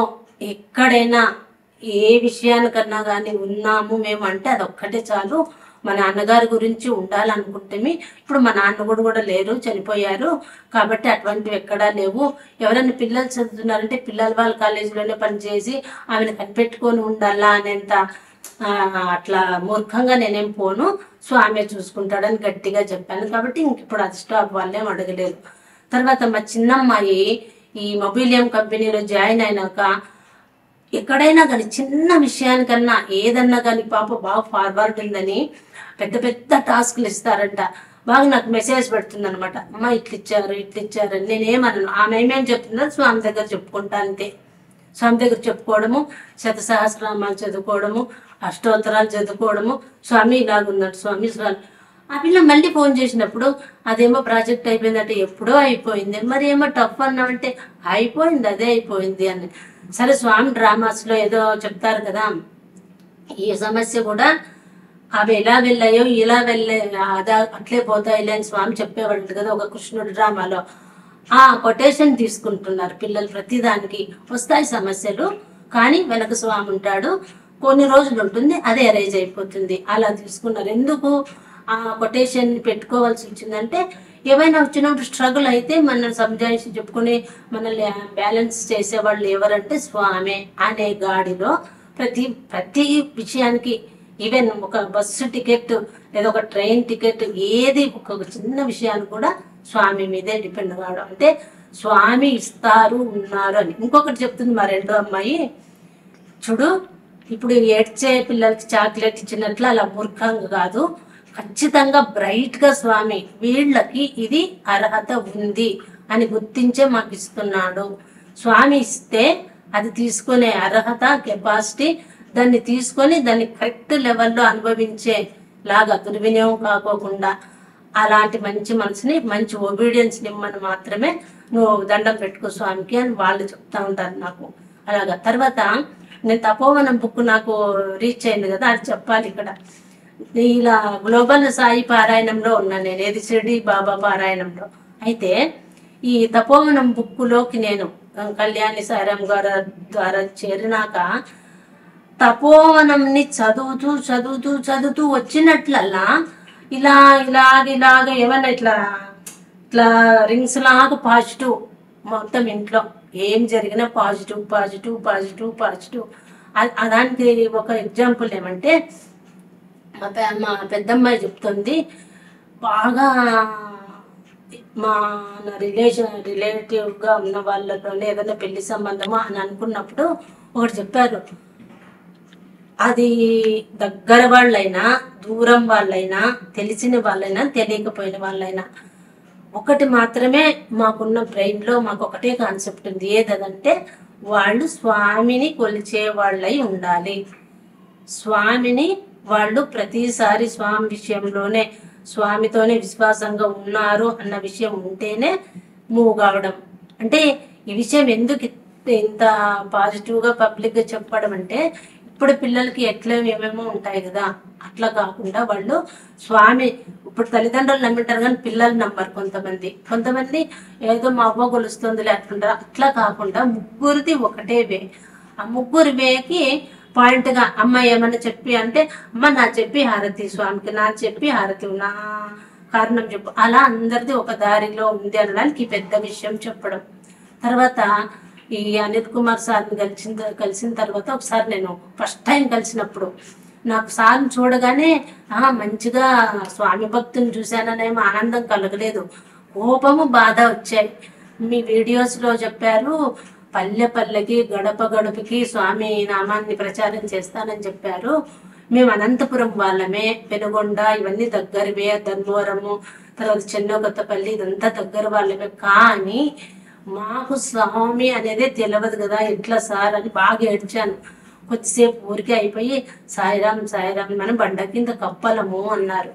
ఎక్కడైనా ఏ విషయానికన్నా కానీ ఉన్నాము మేము అంటే అదొక్కటే చాలు. మా నాన్నగారి గురించి ఉండాలనుకుంటే, ఇప్పుడు మా నాన్న కూడా లేరు, చనిపోయారు, కాబట్టి అటువంటివి ఎక్కడా లేవు. ఎవరైనా పిల్లలు చదువుతున్నారంటే పిల్లల వాళ్ళ కాలేజీలోనే పనిచేసి ఆమెను కనిపెట్టుకొని ఉండాలా అనేంత అట్లా మూర్ఖంగా నేనేం పోను, స్వామి చూసుకుంటాడని గట్టిగా చెప్పాను. కాబట్టి ఇంక ఇప్పుడు అది స్టాప్, వాళ్ళేం అడగలేదు. తర్వాత మా చిన్నమ్మాయి ఈ మొబిలియం కంపెనీలో జాయిన్ అయినాక ఎక్కడైనా కానీ చిన్న విషయానికన్నా ఏదన్నా కానీ పాప బాగా ఫార్వర్డ్ ఉందని పెద్ద పెద్ద టాస్క్లు ఇస్తారంట. బాగా నాకు మెసేజ్ పెడుతుంది అనమాట, అమ్మ ఇట్లిచ్చారు ఇట్లిచ్చారని. నేనేమన్నాను, ఆమె ఏమేమి చెప్తుందో స్వామి దగ్గర చెప్పుకుంటా అంతే. స్వామి దగ్గర చెప్పుకోవడము, శతసహస్రనామాలు చదువుకోవడము, అష్టోత్తరాలు చదువుకోవడము, స్వామి ఇలాగున్నాడు స్వామి స్వామి. ఆ పిల్ల మళ్ళీ ఫోన్ చేసినప్పుడు అదేమో ప్రాజెక్ట్ అయిపోయిందంటే, ఎప్పుడో అయిపోయింది, మరి ఏమో టఫ్ అన్నామంటే అయిపోయింది, అదే అయిపోయింది అని. సరే, స్వామి డ్రామాస్లో ఏదో చెప్తారు కదా, ఈ సమస్య కూడా అవి ఎలా వెళ్ళాయో ఇలా అట్లే పోతాయిలే అని స్వామి చెప్పేవాళ్ళు కదా ఒక కృష్ణుడి డ్రామాలో. ఆ కొటేషన్ తీసుకుంటున్నారు పిల్లలు. ప్రతిదానికి వస్తాయి సమస్యలు, కానీ వెనక స్వామి ఉంటాడు, కొన్ని రోజులు ఉంటుంది, అదే అరేంజ్ అయిపోతుంది. అలా తీసుకున్నారు. ఎందుకు ఆ కొటేషన్ పెట్టుకోవాల్సి వచ్చిందంటే, ఏమైనా వచ్చినప్పుడు స్ట్రగుల్ అయితే మనం సంజాయిషి చెప్పుకుని మనల్ని బ్యాలెన్స్ చేసేవాళ్ళు ఎవరంటే స్వామి అనే గాడిలో ప్రతి విషయానికి, ఈవెన్ ఒక బస్సు టికెట్ లేదా ఒక ట్రైన్ టికెట్, ఏది ఒక చిన్న విషయాన్ని కూడా స్వామి మీదే డిపెండ్ కావడం. అంటే స్వామి ఇస్తారు, ఉన్నారు అని. ఇంకొకటి చెప్తుంది మా రెండో అమ్మాయి, చూడు ఇప్పుడు ఏడ్చే పిల్లలకి చాక్లెట్ ఇచ్చినట్లు అలా మూర్ఖంగా కాదు, ఖచ్చితంగా బ్రైట్ గా స్వామి వీళ్ళకి ఇది అర్హత ఉంది అని గుర్తించే మాకు ఇస్తున్నాడు. స్వామి ఇస్తే అది తీసుకునే అర్హత, కెపాసిటీ, దాన్ని తీసుకొని దాన్ని కరెక్ట్ లెవెల్లో అనుభవించే లాగా దుర్వినియోగం కాకోకుండా అలాంటి మంచి మనసుని, మంచి ఒబీడియన్స్ నిమ్మని మాత్రమే నువ్వు దండం పెట్టుకో స్వామికి అని వాళ్ళు చెప్తా ఉంటారు నాకు. అలాగా తర్వాత నేను తపోవనం బుక్ నాకు రీచ్ అయింది కదా, అది చెప్పాలి ఇక్కడ. ఇలా గ్లోబల్ సాయి పారాయణంలో ఉన్నాను నేను, ఏది షిరిడి బాబా పారాయణంలో. అయితే ఈ తపోవనం బుక్కులోకి నేను కళ్యాణి సాయిరామ్ గారి ద్వారా చేరినాక తపోవనంని చదువుతూ చదువుతూ చదువుతూ వచ్చినట్లల్లా ఇలాగ ఏమన్నా ఇట్లా రింగ్స్ లాగా పాజిటివ్ మొత్తం ఇంట్లో ఏం జరిగినా పాజిటివ్ పాజిటివ్ పాజిటివ్ పాజిటివ్. దానికి ఒక ఎగ్జాంపుల్ ఏమంటే మా పెద్దమ్మాయి చెప్తుంది, బాగా మా రిలేటివ్గా ఉన్న వాళ్ళలోనే ఏదైనా పెళ్లి సంబంధమా అని అనుకున్నప్పుడు ఒకటి చెప్పారు. అది దగ్గర వాళ్ళైనా దూరం వాళ్ళైనా తెలిసిన వాళ్ళైనా తెలియకపోయిన వాళ్ళైనా ఒకటి మాత్రమే మాకున్న బ్రెయిన్లో మాకు ఒకటే కాన్సెప్ట్ ఉంది. ఏదంటే వాళ్ళు స్వామిని కొలిచే వాళ్ళై ఉండాలి. స్వామిని వాళ్ళు ప్రతిసారి స్వామి విషయంలోనే స్వామితోనే విశ్వాసంగా ఉన్నారు అన్న విషయం ఉంటేనే మూవ్ కావడం. అంటే ఈ విషయం ఎందుకు ఇంత పాజిటివ్గా పబ్లిక్గా చెప్పడం అంటే, ఇప్పుడు పిల్లలకి ఎట్లా ఏమేమో ఉంటాయి కదా, అట్లా కాకుండా వాళ్ళు స్వామి ఇప్పుడు తల్లిదండ్రులు నమ్మింటారు కానీ పిల్లలు నమ్మరు. కొంతమంది ఏదో మా అవ్వ కొలుస్తుంది లేకుంటారు. అట్లా కాకుండా ముగ్గురిది ఒకటే వే. ఆ ముగ్గురు వేకి పాయింట్గా అమ్మ ఏమన్నా చెప్పి అంటే, అమ్మ నా చెప్పి హారతి స్వామికి, నా చెప్పి హారతి, నా కారణం చెప్పు, అలా అందరిది ఒక దారిలో ఉంది అనడానికి పెద్ద విషయం చెప్పడం. తర్వాత ఈ అనిల్ కుమార్ సార్ని కలిసిన తర్వాత ఒకసారి నేను ఫస్ట్ టైం కలిసినప్పుడు నాకు సార్ని చూడగానే మంచిగా స్వామి భక్తుని చూశాననేమో ఆనందం కలగలేదు, కోపము బాధ వచ్చాయి. మీ వీడియోస్లో చెప్పారు పల్లె పల్లెకి గడప గడపకి స్వామి నామాన్ని ప్రచారం చేస్తానని చెప్పారు. మేము అనంతపురం వాళ్ళమే, పెనుగొండ ఇవన్నీ దగ్గరవే, ధర్మవరము తర్వాత చెన్నోగత్తపల్లి ఇదంతా దగ్గర వాళ్ళమే. కానీ మాకు స్వామి అనేదే తెలియదు కదా, ఎట్లా సార్ అని బాగా ఏడ్చాను. కొద్దిసేపు ఊరికే అయిపోయి సాయిరామ్ సాయిరామ్ మనం బండ కింద కప్పలము అన్నారు.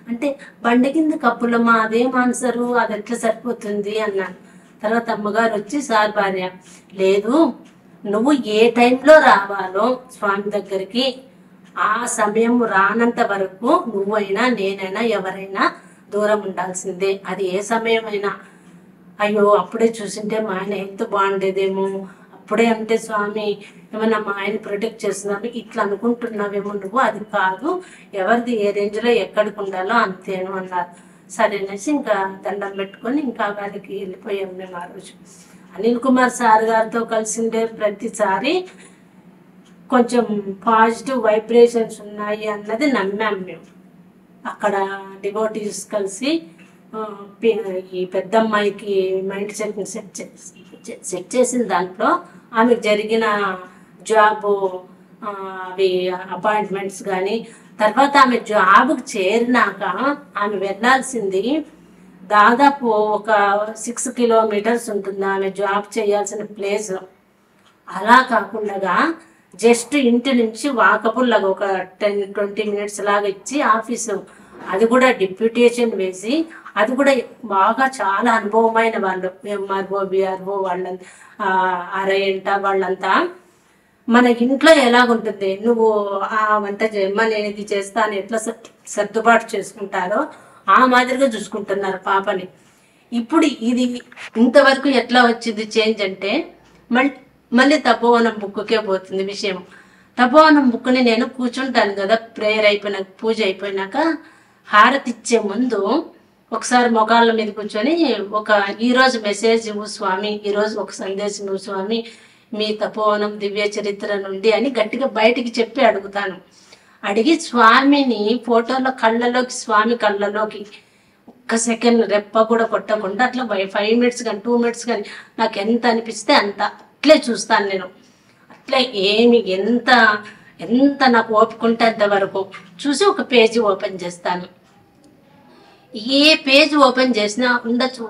అంటే బండ కింద కప్పులమా, అదేం ఆన్సరు, అది ఎట్లా సరిపోతుంది అన్నాను. తర్వాత అమ్మగారు వచ్చి సార్ భార్య, లేదు నువ్వు ఏ టైంలో రావాలో స్వామి దగ్గరికి ఆ సమయం రానంత వరకు నువ్వైనా నేనైనా ఎవరైనా దూరం ఉండాల్సిందే, అది ఏ సమయమైనా. అయ్యో అప్పుడే చూసింటే మా ఆయన హెల్త్ బాగుండేదేమో, అప్పుడే అంటే స్వామి ఏమన్నా మా ఆయన ప్రొటెక్ట్ చేస్తున్నావు ఇట్లా అనుకుంటున్నావేమో నువ్వు, అది కాదు, ఎవరిది ఏ రేంజ్లో ఎక్కడికి ఉండాలో అంతేను అన్నారు. సరేనేసి ఇంకా దండం పెట్టుకొని ఇంకా వాళ్ళకి వెళ్ళిపోయాం మేము. ఆ రోజు అనిల్ కుమార్ సార్ గారితో కలిసిండే ప్రతిసారి కొంచెం పాజిటివ్ వైబ్రేషన్స్ ఉన్నాయి అన్నది నమ్మాం మేము. అక్కడ డివోటీస్ కలిసి ఈ పెద్దమ్మాయికి మైండ్ సెట్ని సెట్ చేసిన దాంట్లో ఆమెకు జరిగిన జాబు అవి అపాయింట్మెంట్స్ కానీ, తర్వాత ఆమె జాబ్కి చేరినాక ఆమె వెళ్ళాల్సింది దాదాపు ఒక 6 కిలోమీటర్స్ ఉంటుంది ఆమె జాబ్ చేయాల్సిన ప్లేస్. అలా కాకుండా జస్ట్ ఇంటి నుంచి వాకబుల్ లాగా ఒక 10-20 మినిట్స్ లాగా ఇచ్చి ఆఫీసు, అది కూడా డిప్యూటేషన్ వేసి, అది కూడా బాగా చాలా అనుభవమైన వాళ్ళు, ఎంఆర్ఓ బిఆర్ఓ వాళ్ళంతా అరయంట వాళ్ళంతా. మన ఇంట్లో ఎలాగుంటుంది, నువ్వు ఆ వంట చేయమ్మా నేను ఇది చేస్తాను ఎట్లా సర్దుబాటు చేసుకుంటారో ఆ మాదిరిగా చూసుకుంటున్నారు పాపని. ఇప్పుడు ఇది ఇంతవరకు ఎట్లా వచ్చింది చేంజ్ అంటే, మళ్ళీ తపోవనం బుక్కే పోతుంది విషయం. తపోవనం బుక్ని నేను కూర్చుంటాను కదా, ప్రేయర్ అయిపోయినాక పూజ అయిపోయినాక హారతి ఇచ్చే ముందు ఒకసారి మొగాళ్ళ మీద కూర్చొని ఈరోజు మెసేజ్ ఇవ్వు స్వామి, ఈరోజు ఒక సందేశం ఇవ్వు స్వామి మీ తపోవనం దివ్య చరిత్ర నుండి అని గట్టిగా బయటికి చెప్పి అడుగుతాను. అడిగి స్వామిని ఫోటోలో కళ్ళలోకి, స్వామి కళ్ళలోకి ఒక్క సెకండ్ రెప్ప కూడా కొట్టకుండా అట్లా 5 మినిట్స్ కానీ 2 మినిట్స్ కానీ నాకు ఎంత అనిపిస్తే అంత అట్లే చూస్తాను నేను. అట్లే ఎంత నాకు ఓపుకుంటే అంతవరకు చూసి ఒక పేజీ ఓపెన్ చేస్తాను. ఏ పేజ్ ఓపెన్ చేసినా ఉండొచ్చు,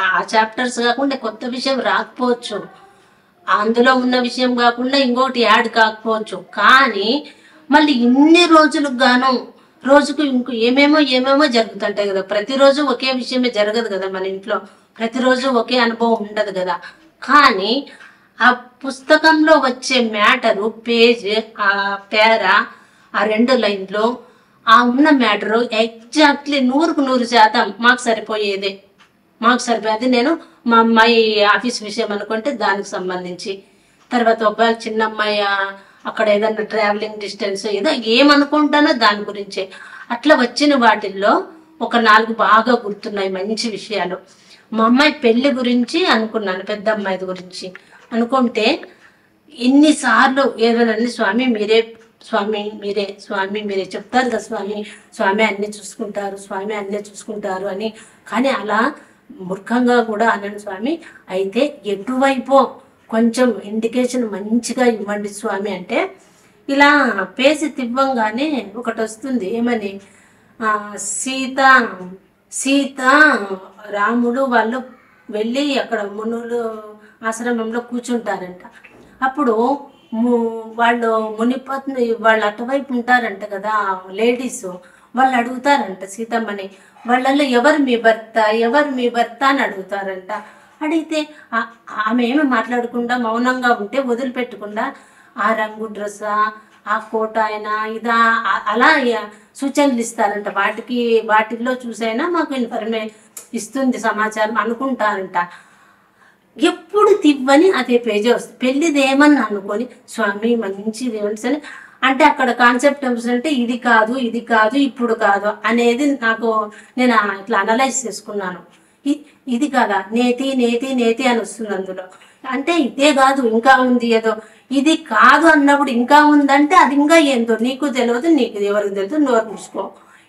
ఆ చాప్టర్స్ కాకుండా కొత్త విషయం రాకపోవచ్చు, అందులో ఉన్న విషయం కాకుండా ఇంకోటి యాడ్ కాకపోవచ్చు. కానీ మళ్ళీ ఇన్ని రోజులకు గాను రోజుకు ఏమేమో జరుగుతుంటాయి కదా. ప్రతిరోజు ఒకే విషయమే జరగదు కదా మన ఇంట్లో, ప్రతిరోజు ఒకే అనుభవం ఉండదు కదా. కానీ ఆ పుస్తకంలో వచ్చే మ్యాటరు, పేజ్, ఆ పేరా, ఆ 2 లైన్లో ఆ ఉన్న మ్యాటరు ఎగ్జాక్ట్లీ 100% మాకు సరిపోయేది. నేను మా అమ్మాయి ఆఫీస్ విషయం అనుకుంటే దానికి సంబంధించి, తర్వాత ఒకవేళ చిన్న అమ్మాయి అక్కడ ఏదన్నా ట్రావెలింగ్ డిస్టెన్స్ ఏదో ఏమనుకుంటానో దాని గురించే. అట్లా వచ్చిన వాటిల్లో ఒక 4 బాగా గుర్తున్నాయి మంచి విషయాలు. మా అమ్మాయి పెళ్లి గురించి అనుకున్నాను, పెద్ద అమ్మాయి గురించి అనుకుంటే ఎన్నిసార్లు ఏదోనండి, స్వామి మీరే, స్వామి మీరే, స్వామి మీరే చెప్తారు కదా స్వామి, స్వామి అన్నీ చూసుకుంటారు, స్వామి అన్నీ చూసుకుంటారు అని. కానీ అలా మూర్ఖంగా కూడా అన్నాను స్వామి. అయితే ఎటువైపో కొంచెం ఇండికేషన్ మంచిగా ఇవ్వండి స్వామి అంటే, ఇలా పేసి తివ్వంగానే ఒకటి వస్తుంది. ఏమని, సీత సీత రాముడు వాళ్ళు వెళ్ళి అక్కడ మునులు ఆశ్రమంలో కూర్చుంటారంట. అప్పుడు వాళ్ళు మునిపత్ని వాళ్ళు అటువైపు ఉంటారంట కదా లేడీస్, వాళ్ళు అడుగుతారంట సీతమ్మని, వాళ్ళల్లో ఎవరు మీ భర్త, ఎవరు మీ భర్త అని అడుగుతారంట. అడిగితే ఆమె ఏమి మాట్లాడకుండా మౌనంగా ఉంటే వదిలిపెట్టకుండా ఆ రంగు డ్రెస్సా, ఆ కోట అయినా ఇదా అలా సూచనలు ఇస్తారంట. వాటిల్లో చూసైనా మాకు ఇస్తుంది సమాచారం అనుకుంటారంట. ఎప్పుడు తివ్వని అదే పేజీ వస్తుంది. పెళ్ళిది ఏమన్నా అనుకొని స్వామి మంచిది అని అంటే అక్కడ కాన్సెప్ట్ ఏమిటంటే ఇది కాదు, ఇది కాదు, ఇప్పుడు కాదు అనేది నేను ఇట్లా అనలైజ్ చేసుకున్నాను. ఇది కాదా, నేతి నేతి నేతి అని వస్తుంది అందులో. అంటే ఇదే కాదు ఇంకా ఉంది ఏదో, ఇది కాదు అన్నప్పుడు ఇంకా ఉందంటే అది ఇంకా ఏందో నీకు తెలియదు, నీకు ఎవరికి తెలియదు, నోరు మూసుకో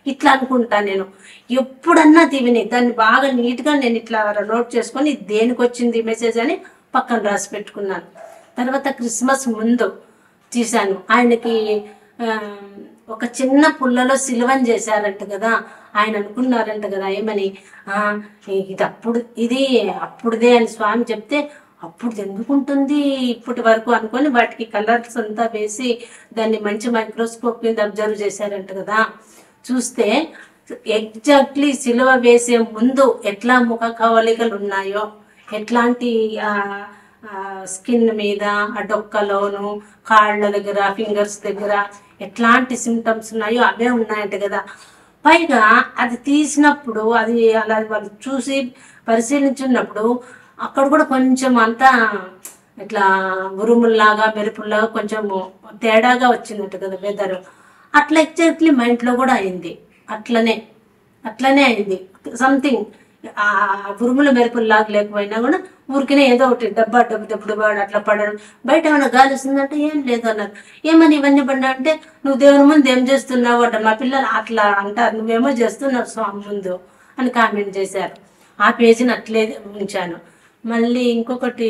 ఇట్లా అనుకుంటా నేను. ఎప్పుడన్నా తివిని దాన్ని బాగా నీట్గా నేను ఇట్లా నోట్ చేసుకొని దేనికి వచ్చింది మెసేజ్ అని పక్కన రాసి పెట్టుకున్నాను. తర్వాత క్రిస్మస్ ముందు తీశాను. ఆయనకి ఒక చిన్న పుల్లలో సిలువని చేశారంట కదా, ఆయన అనుకున్నారంట కదా ఏమని, ఇది అప్పుడుదే అని స్వామి చెప్తే, అప్పుడు ఎందుకుంటుంది ఇప్పటి వరకు అనుకొని వాటికి కలర్స్ అంతా వేసి దాన్ని మంచి మైక్రోస్కోప్ మీద అబ్జర్వ్ చేశారంట కదా. చూస్తే ఎగ్జాక్ట్లీ సిలువ వేసే ముందు ఎట్లా ముఖ కవలికలు ఉన్నాయో, ఎట్లాంటి స్కిన్ మీద ఆ డొక్కలోను కాళ్ళ దగ్గర ఫింగర్స్ దగ్గర ఎట్లాంటి సిమ్టమ్స్ ఉన్నాయో అవే ఉన్నాయంట కదా. పైగా అది తీసినప్పుడు అది అలా వాళ్ళు చూసి పరిశీలించున్నప్పుడు అక్కడ కూడా కొంచెం అంతా ఇట్లా ఉరుముల్లాగా మెరుపుల్లాగా కొంచెం తేడాగా వచ్చిందట కదా వెదర్. అట్లా ఎగ్జాక్ట్లీ మా ఇంట్లో కూడా అయింది. అట్లనే అయింది. సంథింగ్ ఆ ఉరుముల మెరుపుల్లాగా లేకపోయినా కూడా ఊరికినే ఏదో ఒకటి డబ్బు అట్లా పడడం. బయట ఏమైనా గాలి వస్తుందంటే ఏం లేదు అన్నారు. ఏమని ఇవన్నీ పడ్డా అంటే, నువ్వు దేవుని ముందు ఏం చేస్తున్నావు అంట. మా పిల్లలు అట్లా అంటారు, నువ్వేమో చేస్తున్నావు స్వామి ముందు అని కామెంట్ చేశారు. ఆ పేజీని అట్లే ఉంచాను. మళ్ళీ ఇంకొకటి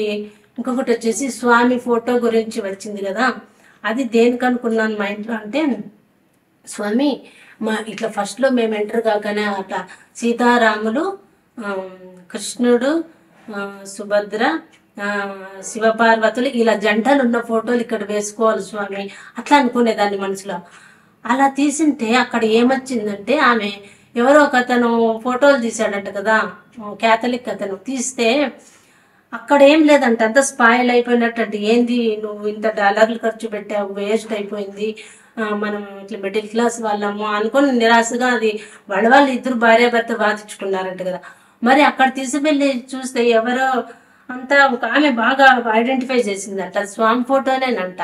వచ్చేసి స్వామి ఫోటో గురించి వచ్చింది కదా, అది దేనికి అనుకున్నాను మా ఇంట్లో అంటే, స్వామి ఇట్లా ఫస్ట్లో మేము ఎంటర్ కాగానే అట్లా సీతారాములు, కృష్ణుడు, సుభద్ర, శివపార్వతులు ఇలా జంటలు ఉన్న ఫోటోలు ఇక్కడ వేసుకోవాలి స్వామి అట్లా అనుకునేదాన్ని మనసులో. అలా తీసింటే అక్కడ ఏమొచ్చిందంటే, ఆమె ఎవరో ఒక అతను ఫోటోలు తీశాడంట కదా, క్యాథలిక్ అతను తీస్తే అక్కడ ఏం లేదంట, అంత స్పాయిల్ అయిపోయినట్టు. అంటే ఏంది నువ్వు ఇంత డాలర్లు ఖర్చు పెట్టావు, వేస్ట్ అయిపోయింది, మనం ఇట్లా మిడిల్ క్లాస్ వాళ్ళము అనుకొని నిరాశగా అది వాళ్ళు ఇద్దరు భార్యాభర్త బాధించుకున్నారంట కదా. మరి అక్కడ తీసుకెళ్ళి చూస్తే ఎవరో అంతా ఒక ఆమె బాగా ఐడెంటిఫై చేసిందంట, స్వామి ఫోటోనేనంట.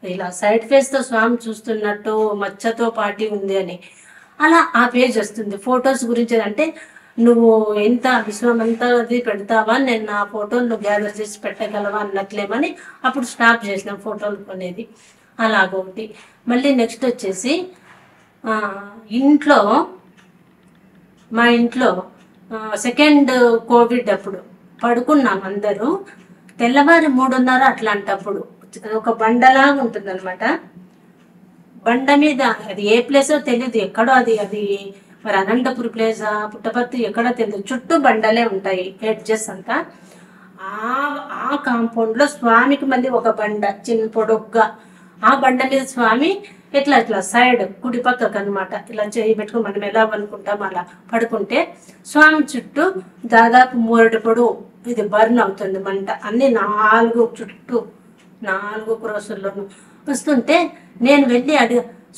ఇలా సైడ్ ఫేస్తో స్వామి చూస్తున్నట్టు మచ్చతో పాటి ఉంది అని. అలా ఆ పేజ్ వస్తుంది ఫొటోస్ గురించి. అంటే నువ్వు ఎంత విశ్వం అంతా అది పెడతావా, నేను నా ఫోటోలు నువ్వు గ్యాదర్ చేసి పెట్టగలవా అన్నట్లేమని అప్పుడు స్టాప్ చేసిన ఫోటోలు కొనేది. అలాగొకటి. మళ్ళీ నెక్స్ట్ వచ్చేసి మా ఇంట్లో సెకండ్ కోవిడ్ అప్పుడు పడుకున్నాం అందరూ. తెల్లవారి 3:30 అట్లాంటప్పుడు ఒక బండలాగా ఉంటుంది అనమాట. బండ మీద అది ఏ ప్లేసో తెలియదు, ఎక్కడో అది మరి అనంతపురం ప్లేసా పుట్టపర్తి ఎక్కడో తెలియదు, చుట్టూ బండలే ఉంటాయి ఎడ్జెస్ అంతా. ఆ కాంపౌండ్లో స్వామికి మళ్ళీ ఒక బండ చిన్న పొడుగ్గా, ఆ బండ మీద స్వామి ఇట్లా సైడ్ కుడి పక్కకు అనమాట ఇలా చేయి పెట్టుకుని మనం ఎలా అనుకుంటాం అలా పడుకుంటే స్వామి చుట్టూ దాదాపు 3 పొడవు ఇది బర్న్ అవుతుంది మంట. అన్ని 4 చుట్టూ 4 క్రోసుల్లోనూ వస్తుంటే నేను వెళ్ళి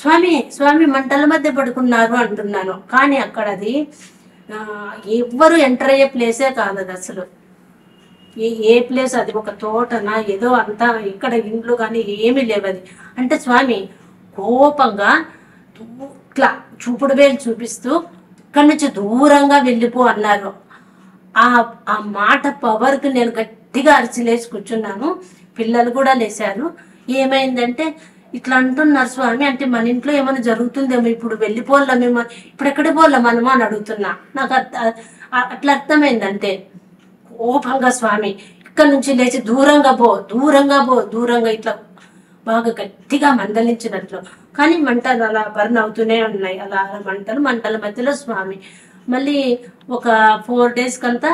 స్వామి మంటల మధ్య పడుకున్నారు అంటున్నాను. కానీ అక్కడ అది ఎవ్వరు ఎంటర్ అయ్యే ప్లేసే కాదు అది అసలు. ఏ ప్లేస్ అది, ఒక తోటనా ఏదో అంతా, ఇక్కడ ఇండ్లు కానీ ఏమీ లేవు. అది అంటే స్వామి కోపంగా ఇట్లా చూపుడు వేలు చూపిస్తూ ఇక్కడి నుంచి దూరంగా వెళ్ళిపో అన్నారు. ఆ ఆ మాట పవర్కి నేను గట్టిగా అరిచి లేచి కూర్చున్నాను. పిల్లలు కూడా లేచారు. ఏమైందంటే ఇట్లా అంటున్నారు స్వామి, అంటే మన ఇంట్లో ఏమైనా జరుగుతుందేమో, ఇప్పుడు వెళ్ళిపోవాలా మేము, ఇప్పుడు ఎక్కడికి పోవాలా మనము అని అడుగుతున్నా. నాకు అట్లా అర్థమైందంటే కోపంగా స్వామి ఇక్కడ నుంచి లేచి దూరంగా పో, దూరంగా పో, దూరంగా ఇట్లా బాగా గట్టిగా మందలించినట్లు. కానీ మంటలు అలా బర్న్ అవుతూనే ఉన్నాయి. అలా మంటల మధ్యలో స్వామి మళ్ళీ ఒక 4 days కంతా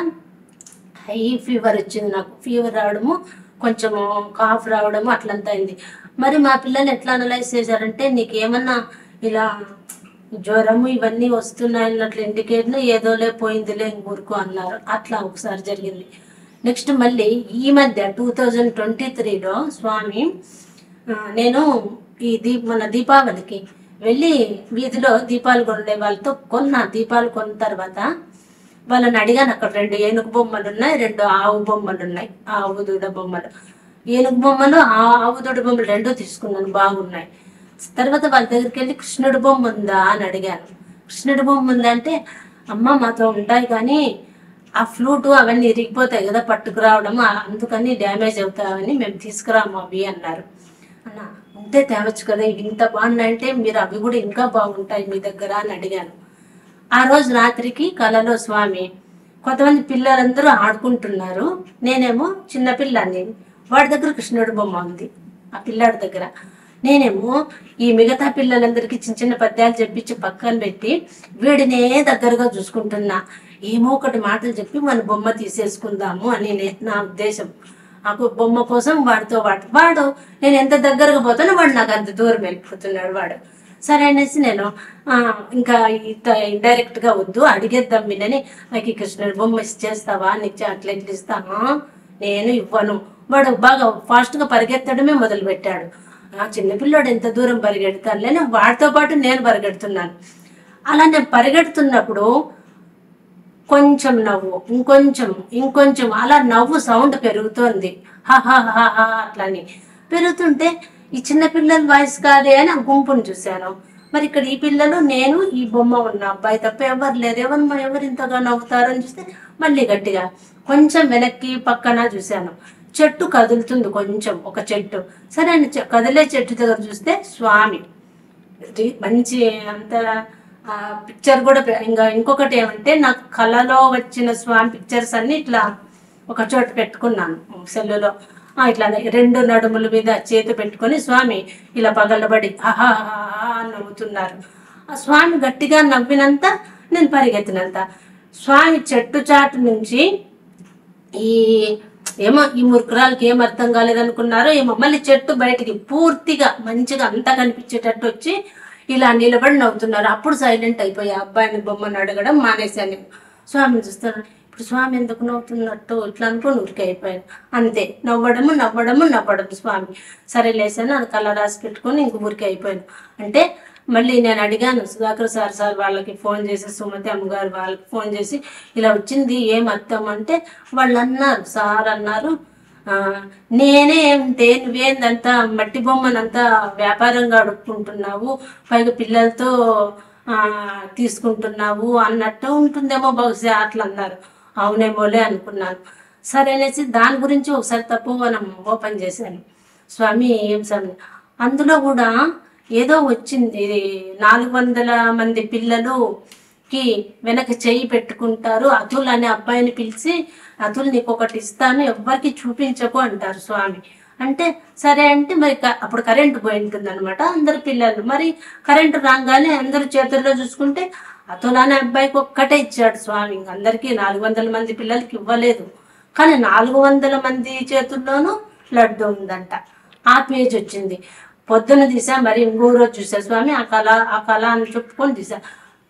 హై ఫీవర్ వచ్చింది. నాకు ఫీవర్ రావడము, కొంచెము కాఫ్ రావడము అట్లంతా అయింది. మరి మా పిల్లలు ఎట్లా అనలైజ్ చేశారంటే, నీకు ఏమన్నా ఇలా జ్వరము ఇవన్నీ వస్తున్నాయన్నట్లు ఇండికేట్లు, ఏదోలే పోయిందిలే ఊరుకో అన్నారు. అట్లా ఒకసారి జరిగింది. నెక్స్ట్ మళ్ళీ ఈ మధ్య 2023లో స్వామి నేను మన దీపావళికి వెళ్ళి వీధిలో దీపాలు కొనే వాళ్ళతో దీపాలు కొన్న తర్వాత వాళ్ళని అడిగాను. అక్కడ 2 ఏనుగు బొమ్మలు ఉన్నాయి, 2 ఆవు బొమ్మలు ఉన్నాయి, ఆవు దూడ బొమ్మలు. ఏనుగు బొమ్మలు ఆవు దూడ బొమ్మలు 2 తీసుకున్నాను, బాగున్నాయి. తర్వాత వాళ్ళ దగ్గరికి వెళ్ళి కృష్ణుడి బొమ్మ ఉందా అని అడిగాను. కృష్ణుడి బొమ్మ ఉందా అంటే, అమ్మ మాతో ఉంటాయి కానీ ఆ ఫ్లూటు అవన్నీ ఇరిగిపోతాయి కదా పట్టుకురావడం, అందుకని డ్యామేజ్ అవుతాయని మేము తీసుకురాము అవి అన్నారు. అన్న ఉంటే తేవచ్చు కదా, ఇవి ఇంత బాగున్నాయంటే మీరు అవి కూడా ఇంకా బాగుంటాయి మీ దగ్గర అని అడిగాను. ఆ రోజు రాత్రికి కలలో స్వామి కొంతమంది పిల్లలందరూ ఆడుకుంటున్నారు, నేనేమో చిన్నపిల్లాన్ని, వాడి దగ్గర కృష్ణుడి బొమ్మ ఉంది ఆ పిల్లాడి దగ్గర. నేనేమో ఈ మిగతా పిల్లలందరికీ చిన్న చిన్న పద్యాలు చెప్పించి పక్కన పెట్టి వీడినే దగ్గరగా చూసుకుంటున్నా. ఏమో ఒకటి మాటలు చెప్పి మన బొమ్మ తీసేసుకుందాము అని నా ఉద్దేశం. నాకు బొమ్మ కోసం వాడు నేను ఎంత దగ్గరగా పోతానో వాడు నాకు అంత దూరం వెళ్ళిపోతున్నాడు వాడు. సరే అనేసి నేను ఇంకా ఇండైరెక్ట్ గా వద్దు అడిగేద్దాం వినని, నాకు ఈ కృష్ణుడి బొమ్మ ఇచ్చేస్తావా, నీకు అట్లా ఇస్తాను, నేను ఇవ్వను. వాడు బాగా ఫాస్ట్ గా పరిగెత్తడమే మొదలు పెట్టాడు. ఆ చిన్నపిల్లాడు ఎంత దూరం పరిగెడతానులే, వాడితో పాటు నేను పరిగెడుతున్నాను. అలా నేను పరిగెడుతున్నప్పుడు కొంచెం నవ్వు, ఇంకొంచెం అలా నవ్వు సౌండ్ పెరుగుతోంది. హాహా అట్లని పెరుగుతుంటే ఈ చిన్నపిల్లల వాయిస్ కాదే అని ఆ గుంపుని చూశాను. మరి ఇక్కడ ఈ పిల్లలు, నేను, ఈ బొమ్మ ఉన్న అబ్బాయి తప్ప ఎవరు లేరు. ఎవరు ఇంతగా నవ్వుతారని చూస్తే మళ్ళీ గట్టిగా కొంచెం వెనక్కి పక్కన చూశాను. చెట్టు కదులుతుంది కొంచెం, ఒక చెట్టు. సరే అని కదిలే చెట్టు దగ్గర చూస్తే స్వామి మంచి అంత పిక్చర్ కూడా. ఇంకొకటి ఏమంటే, నాకు కళలో వచ్చిన స్వామి పిక్చర్స్ అన్ని ఇట్లా ఒక చోట పెట్టుకున్నాను సెల్లులో. ఇట్లా 2 నడుముల మీద చేతి పెట్టుకొని స్వామి ఇలా పగలబడి ఆహా నవ్వుతున్నారు. ఆ స్వామి గట్టిగా నవ్వినంత నేను పరిగెత్తినంత. స్వామి చెట్టు చాటు నుంచి ఏమో ఈ మురుకురాలకి ఏం అర్థం కాలేదనుకున్నారో ఏమో, మళ్ళీ చెట్టు బయటికి పూర్తిగా మంచిగా అంతా కనిపించేటట్టు వచ్చి ఇలా నిలబడి నవ్వుతున్నారు. అప్పుడు సైలెంట్ అయిపోయి అబ్బాయిని బొమ్మను అడగడం మానేశాను. స్వామిని చూస్తాను, ఇప్పుడు స్వామి ఎందుకు నవ్వుతున్నట్టు ఇట్లా అనుకుని ఊరికి అయిపోయాను. అంతే, నవ్వడము స్వామి. సరే లేసాను, అది కళ్ళ రాసి పెట్టుకొని ఇంక ఊరికి అయిపోయాను. అంటే మళ్ళీ నేను అడిగాను సుధాకర్ సార్ వాళ్ళకి ఫోన్ చేసి, సుమతి అమ్మగారు వాళ్ళకి ఫోన్ చేసి ఇలా వచ్చింది ఏం అర్థం అంటే, వాళ్ళు అన్నారు, సార్ అన్నారు, నేనే ఉంటే నువ్వేందంతా మట్టి బొమ్మనంతా వ్యాపారంగా అడుక్కుంటున్నావు, పైగా పిల్లలతో తీసుకుంటున్నావు అన్నట్టు ఉంటుందేమో బహుశా అట్లా అన్నారు. అవునేమోలే అనుకున్నాను. సరే అనేసి దాని గురించి ఒకసారి తప్పు మనం ఓపెన్ చేశాను. స్వామి ఏం స్వామి, అందులో కూడా ఏదో వచ్చింది, 400 మంది పిల్లలుకి వెనక చెయ్యి పెట్టుకుంటారు, అతుల్ అనే అబ్బాయిని పిలిచి అతుల్ నీకు ఒకటి ఇస్తాను ఎవ్వరికి చూపించకు అంటారు స్వామి. అంటే సరే అంటే మరి అప్పుడు కరెంటు పోయి ఉంటుంది అనమాట అందరు పిల్లలు. మరి కరెంటు రాగానే అందరు చేతుల్లో చూసుకుంటే అతుల్ అనే అబ్బాయికి ఒక్కటే ఇచ్చాడు స్వామి, అందరికి 400 మంది పిల్లలకి ఇవ్వలేదు. కానీ 400 మంది చేతుల్లోనూ లడ్డు ఉందంట. ఆ పేజ్ వచ్చింది. పొద్దున తీసా, మరి ఇంకో రోజు చూసా స్వామి ఆ కళ అని చెప్పుకొని తీసా,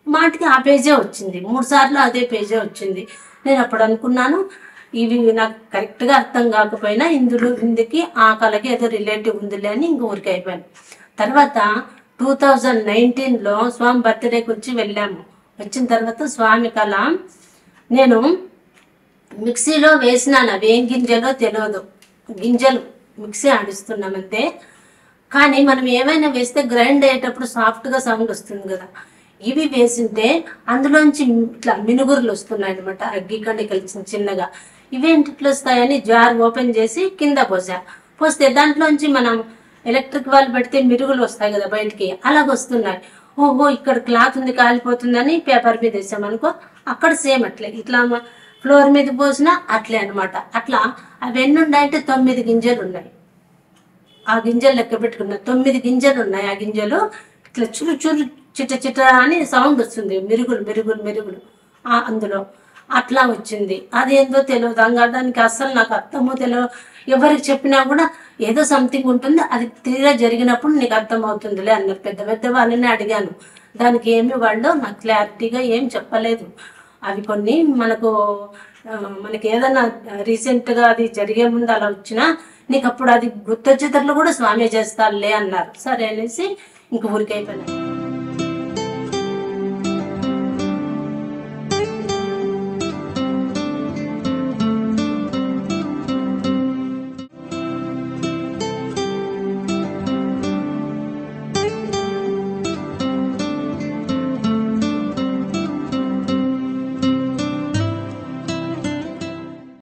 మాటికి ఆ పేజే వచ్చింది. 3 సార్లు అదే పేజే వచ్చింది. నేను అప్పుడు అనుకున్నాను, ఇవి నాకు కరెక్ట్గా అర్థం కాకపోయినా ఇందుకి ఆ కళకి ఏదో రిలేటివ్ ఉందిలే అని ఇంక ఊరికి అయిపోయాను. తర్వాత 2019లో స్వామి బర్త్డేకి వచ్చి వెళ్ళాము. వచ్చిన తర్వాత స్వామి కళ నేను మిక్సీలో వేసినాను, అవి ఏం గింజలో తెలియదు, గింజలు మిక్సీ ఆడిస్తున్నామంతే. కానీ మనం ఏమైనా వేస్తే గ్రైండ్ అయ్యేటప్పుడు సాఫ్ట్గా సౌండ్ వస్తుంది కదా, ఇవి వేసింటే అందులోంచి ఇట్లా మినుగురులు వస్తున్నాయి అనమాట, అగ్గి కణికలు చిన్నగా. ఇవేంటి ఇట్లా వస్తాయని జార్ ఓపెన్ చేసి కింద పోస్తే దాంట్లోంచి మనం ఎలక్ట్రిక్ వాళ్ళు పెడితే మిరుగులు వస్తాయి కదా బయటికి, అలాగ వస్తున్నాయి. ఓహో ఇక్కడ క్లాత్ ఉంది కాలిపోతుందని పేపర్ మీద వేసామనుకో, అక్కడ సేమ్ అట్లే ఇట్లా ఫ్లోర్ మీద పోసినా అట్లే అనమాట. అట్లా అవి ఎన్ని ఉన్నాయంటే 9 గింజలు ఉన్నాయి. ఆ గింజలు లెక్క పెట్టుకున్నా 9 గింజలు ఉన్నాయి. ఆ గింజలు ఇట్లా చురు చురు చిట చిట అని సౌండ్ వస్తుంది, మిరుగులు మిరుగులు మిరుగులు అందులో అట్లా వచ్చింది. అదేందో తెలియదు, దానికి అస్సలు నాకు అర్థమో తెలియదు. ఎవరికి చెప్పినా కూడా ఏదో సంథింగ్ ఉంటుంది, అది తీరా జరిగినప్పుడు నీకు అర్థమవుతుందిలే అన్నారు. పెద్ద పెద్ద వాళ్ళని అడిగాను, దానికి ఏమి వాళ్ళు నాకు క్లారిటీగా ఏం చెప్పలేదు. అవి కొన్ని మనకి ఏదైనా రీసెంట్గా అది జరిగే ముందు అలా వచ్చినా నీకు అప్పుడు అది గుర్తొచ్చేటట్లు కూడా స్వామి చేస్తారులే అన్నారు. సరే అనేసి ఇంక ఊరికైపోయినా.